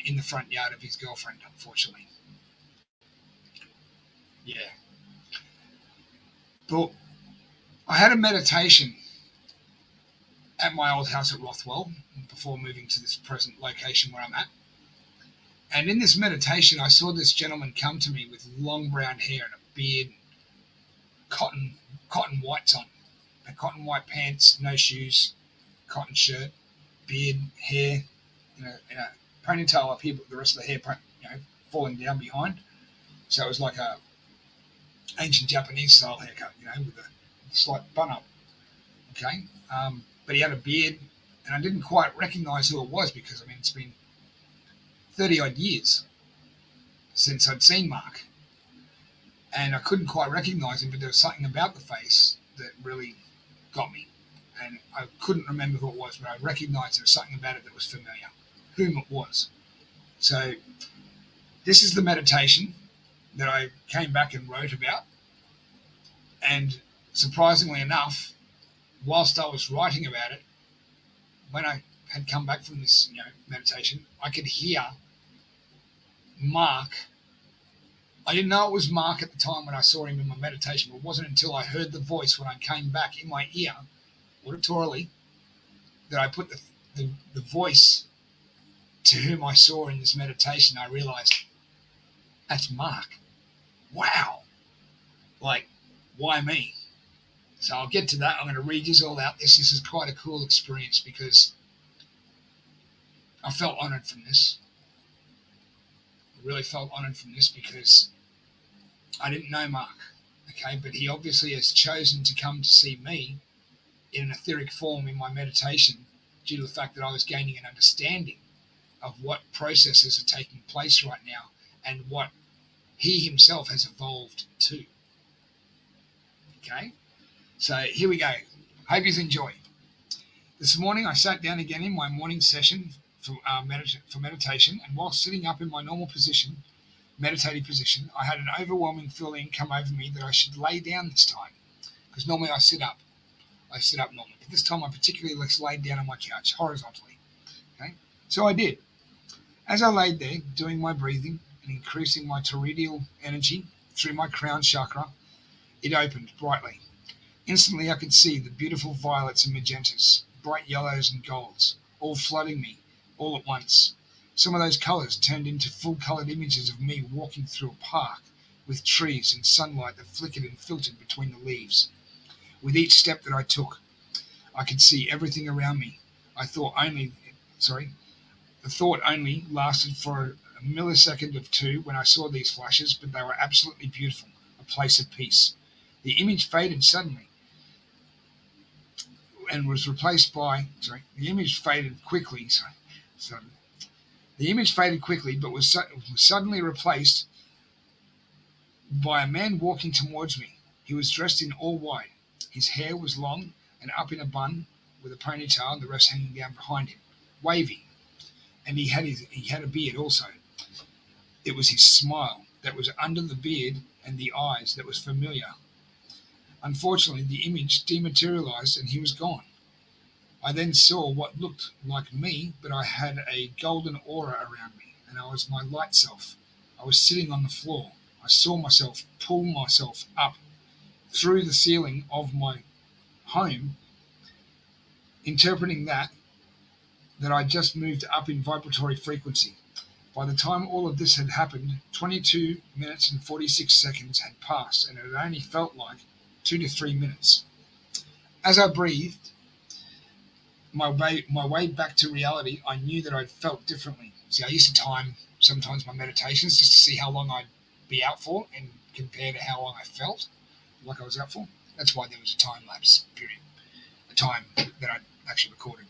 in the front yard of his girlfriend, unfortunately. Yeah. But I had a meditation at my old house at Rothwell before moving to this present location where I'm at. And in this meditation, I saw this gentleman come to me with long brown hair and a beard, cotton whites on, cotton white pants, no shoes, cotton shirt, beard, hair, in a ponytail up here, but the rest of the hair, falling down behind. So it was like a ancient Japanese style haircut, with a slight bun up. Okay, but he had a beard, and I didn't quite recognise who it was because it's been 30 odd years since I'd seen Mark, and I couldn't quite recognise him. But there was something about the face that really got me, and I couldn't remember who it was, but I recognised there was something about it that was familiar, whom it was. So this is the meditation that I came back and wrote about, and surprisingly enough, whilst I was writing about it, when I had come back from this meditation, I could hear Mark. I didn't know it was Mark at the time when I saw him in my meditation, but it wasn't until I heard the voice when I came back in my ear, auditorily, that I put the voice to whom I saw in this meditation. I realised, that's Mark. Wow. Like, why me? So I'll get to that. I'm going to read you all out this. This is quite a cool experience because I felt honoured from this. I really felt honoured from this because I didn't know Mark, okay? But he obviously has chosen to come to see me in an etheric form in my meditation due to the fact that I was gaining an understanding of what processes are taking place right now and what he himself has evolved to. Okay? So here we go. Hope you enjoy. This morning I sat down again in my morning session for meditation, and while sitting up in my normal meditative position, I had an overwhelming feeling come over me that I should lay down this time. because normally I sit up. I sit up normally. But this time I particularly laid down on my couch horizontally. Okay, so I did. As I laid there, doing my breathing and increasing my toroidal energy through my crown chakra, it opened brightly. Instantly I could see the beautiful violets and magentas, bright yellows and golds, all flooding me, all at once. Some of those colours turned into full-coloured images of me walking through a park, with trees and sunlight that flickered and filtered between the leaves. With each step that I took, I could see everything around me. The thought only lasted for a millisecond or two when I saw these flashes, but they were absolutely beautiful, a place of peace. The image faded suddenly and was replaced by, the image faded quickly, but was suddenly replaced by a man walking towards me. He was dressed in all white. His hair was long and up in a bun with a ponytail and the rest hanging down behind him, wavy. And he had a beard also. It was his smile that was under the beard and the eyes that was familiar. Unfortunately, the image dematerialized and he was gone. I then saw what looked like me, but I had a golden aura around me, and I was my light self. I was sitting on the floor. I saw myself pull myself up through the ceiling of my home, interpreting that I just moved up in vibratory frequency. By the time all of this had happened, 22 minutes and 46 seconds had passed, and it had only felt like 2 to 3 minutes. As I breathed my way back to reality, I knew that I'd felt differently. See, I used to time sometimes my meditations just to see how long I'd be out for and compare to how long I felt like I was out for. That's why there was a time lapse period, a time that I'd actually recorded.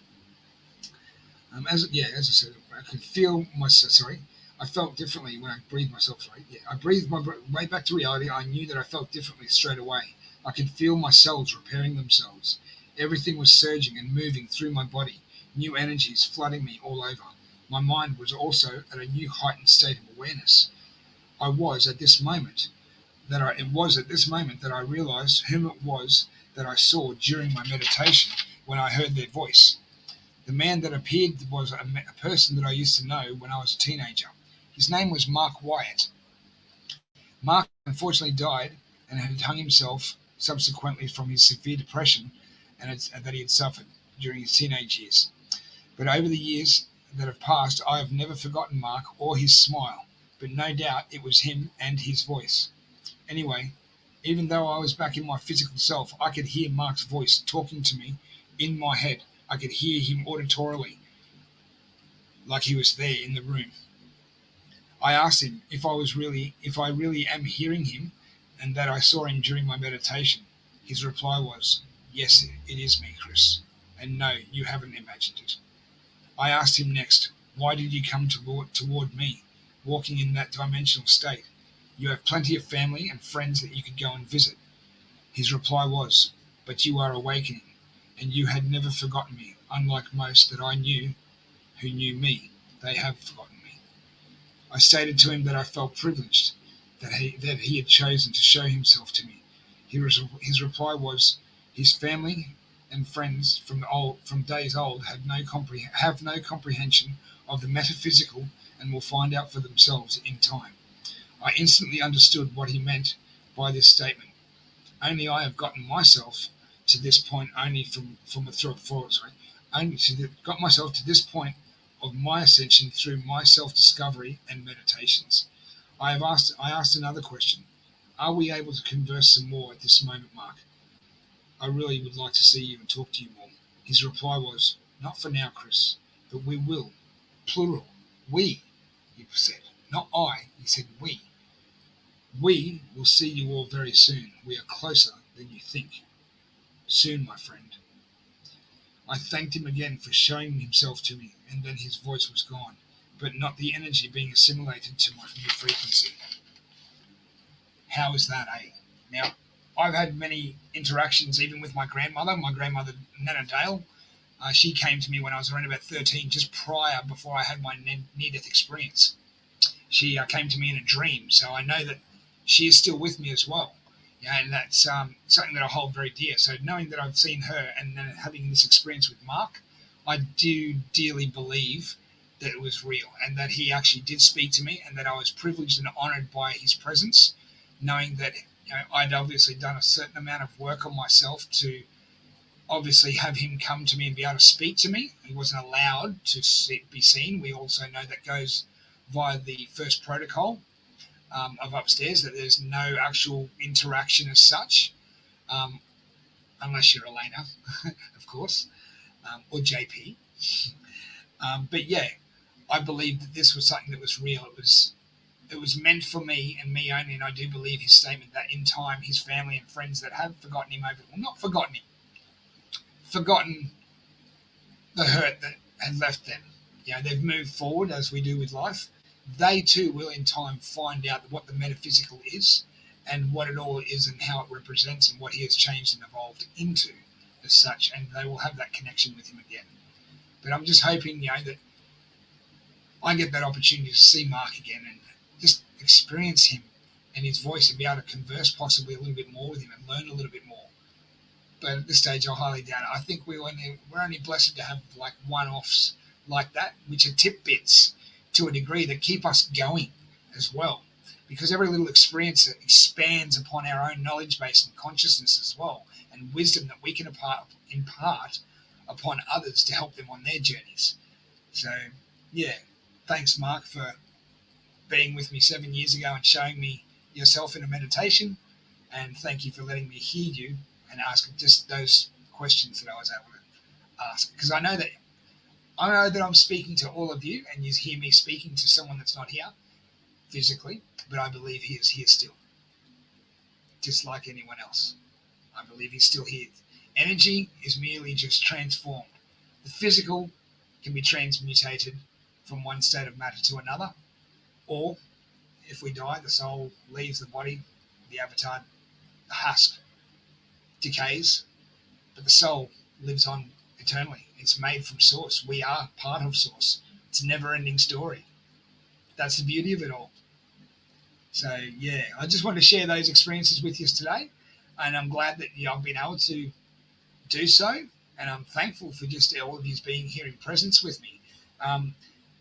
As I said, I could feel I felt differently when I breathed myself. I breathed my way back to reality. I knew that I felt differently straight away. I could feel my cells repairing themselves. Everything was surging and moving through my body, new energies flooding me all over. My mind was also at a new heightened state of awareness. It was at this moment that I realized whom it was that I saw during my meditation when I heard their voice. The man that appeared was a person that I used to know when I was a teenager. His name was Mark Wyatt. Mark unfortunately died and had hung himself subsequently from his severe depression that he had suffered during his teenage years. But over the years that have passed, I have never forgotten Mark or his smile, but no doubt it was him and his voice. Anyway, even though I was back in my physical self, I could hear Mark's voice talking to me in my head. I could hear him auditorily, like he was there in the room. I asked him if I really am hearing him and that I saw him during my meditation. His reply was, "Yes, it is me, Chris, and no, you haven't imagined it." I asked him next, "Why did you come toward me, walking in that dimensional state? You have plenty of family and friends that you could go and visit." His reply was, "But you are awakening, and you had never forgotten me, unlike most that I knew who knew me. They have forgotten me." I stated to him that I felt privileged that he had chosen to show himself to me. His reply was, his family and friends from days old have no comprehension of the metaphysical and will find out for themselves in time. I instantly understood what he meant by this statement. Only I have gotten myself to this point got myself to this point of my ascension through my self-discovery and meditations. I asked another question. Are we able to converse some more at this moment, Mark? I really would like to see you and talk to you more. His reply was, "Not for now, Chris, but we will." Plural. We, he said. Not I, he said we. We will see you all very soon. We are closer than you think. Soon, my friend. I thanked him again for showing himself to me, and then his voice was gone, but not the energy being assimilated to my new frequency. How is that, eh? Now, I've had many interactions even with my grandmother, Nana Dale. She came to me when I was around about 13, just before I had my near-death experience. She came to me in a dream, so I know that she is still with me as well. And that's something that I hold very dear. So knowing that I've seen her and then having this experience with Mark, I do dearly believe that it was real and that he actually did speak to me and that I was privileged and honoured by his presence, knowing that I'd obviously done a certain amount of work on myself to obviously have him come to me and be able to speak to me. He wasn't allowed to be seen. We also know that goes via the first protocol of upstairs, that there's no actual interaction as such, um, unless you're Elena, of course, or JP. But yeah, I believe that this was something that was real. It was meant for me and me only, and I do believe his statement that in time his family and friends that have forgotten him not forgotten him, forgotten the hurt that had left them. They've moved forward as we do with life. They too will in time find out what the metaphysical is and what it all is and how it represents and what he has changed and evolved into as such, and they will have that connection with him again. But I'm just hoping, that I get that opportunity to see Mark again and just experience him and his voice and be able to converse possibly a little bit more with him and learn a little bit more. But at this stage, I highly doubt it. I think we're only blessed to have like one-offs like that, which are tidbits to a degree that keep us going as well. Because every little experience expands upon our own knowledge base and consciousness as well, and wisdom that we can impart upon others to help them on their journeys. So, yeah, thanks, Mark, for being with me 7 years ago and showing me yourself in a meditation. And thank you for letting me hear you and ask just those questions that I was able to ask. Because I know that I'm speaking to all of you, and you hear me speaking to someone that's not here physically, but I believe he is here still, just like anyone else. I believe he's still here. Energy is merely just transformed. The physical can be transmutated from one state of matter to another, or if we die, the soul leaves the body, the avatar, the husk decays, but the soul lives on eternally. It's made from Source. We are part of Source. It's a never-ending story. That's the beauty of it all. So, yeah, I just wanted to share those experiences with you today, and I'm glad that I've been able to do so, and I'm thankful for just all of you being here in presence with me.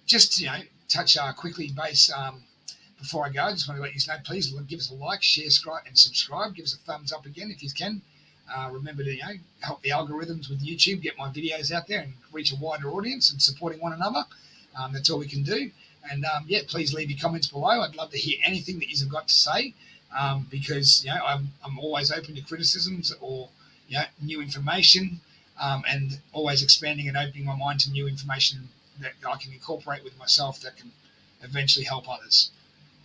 Just to touch quickly base before I go, I just want to let you know, please give us a like, share, and subscribe. Give us a thumbs up again if you can. Remember to help the algorithms with YouTube, get my videos out there and reach a wider audience and supporting one another. That's all we can do. And please leave your comments below. I'd love to hear anything that you've got to say, because I'm always open to criticisms or new information, and always expanding and opening my mind to new information that I can incorporate with myself that can eventually help others.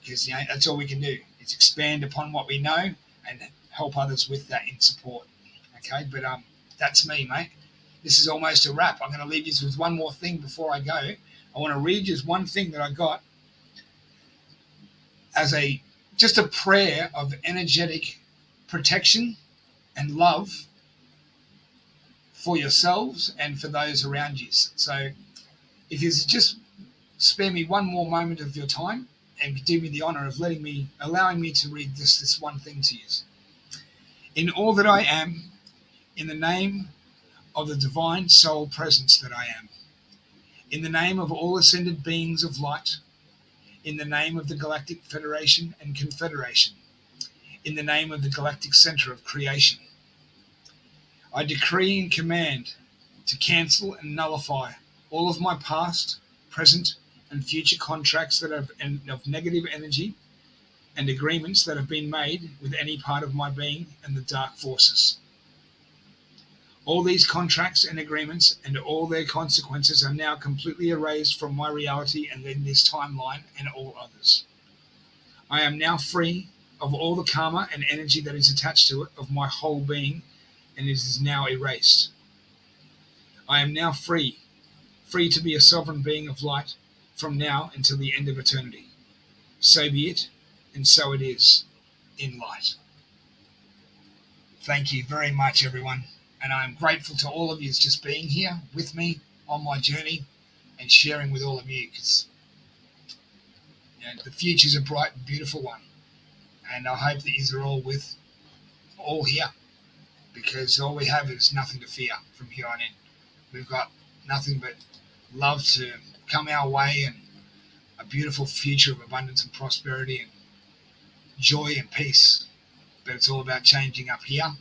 Because that's all we can do. It's expand upon what we know and help others with that in support. Okay, but that's me, mate. This is almost a wrap. I'm going to leave you with one more thing before I go. I want to read just one thing that I got as just a prayer of energetic protection and love for yourselves and for those around you. So if you just spare me one more moment of your time and do me the honor of allowing me to read this one thing to you. In all that I am, in the name of the divine soul presence that I am, in the name of all ascended beings of light, in the name of the Galactic Federation and Confederation, in the name of the Galactic Center of Creation, I decree and command to cancel and nullify all of my past, present, and future contracts that are of negative energy and agreements that have been made with any part of my being and the dark forces. All these contracts and agreements and all their consequences are now completely erased from my reality and in this timeline and all others. I am now free of all the karma and energy that is attached to it of my whole being, and it is now erased. I am now free to be a sovereign being of light from now until the end of eternity. So be it, and so it is, in light. Thank you very much, everyone. And I'm grateful to all of you just being here with me on my journey and sharing with all of you, because the future's a bright and beautiful one. And I hope that you are all with all here, because all we have is nothing to fear from here on in. We've got nothing but love to come our way, and a beautiful future of abundance and prosperity and joy and peace. But it's all about changing up here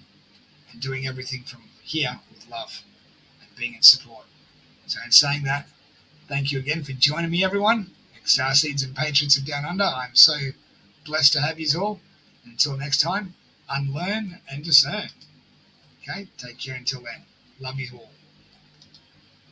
and doing everything from here with love and being in support. So in saying that, thank you again for joining me, everyone. Starseeds and Patriots of Down Under, I'm so blessed to have you all. Until next time, unlearn and discern. Okay, take care until then. Love you all.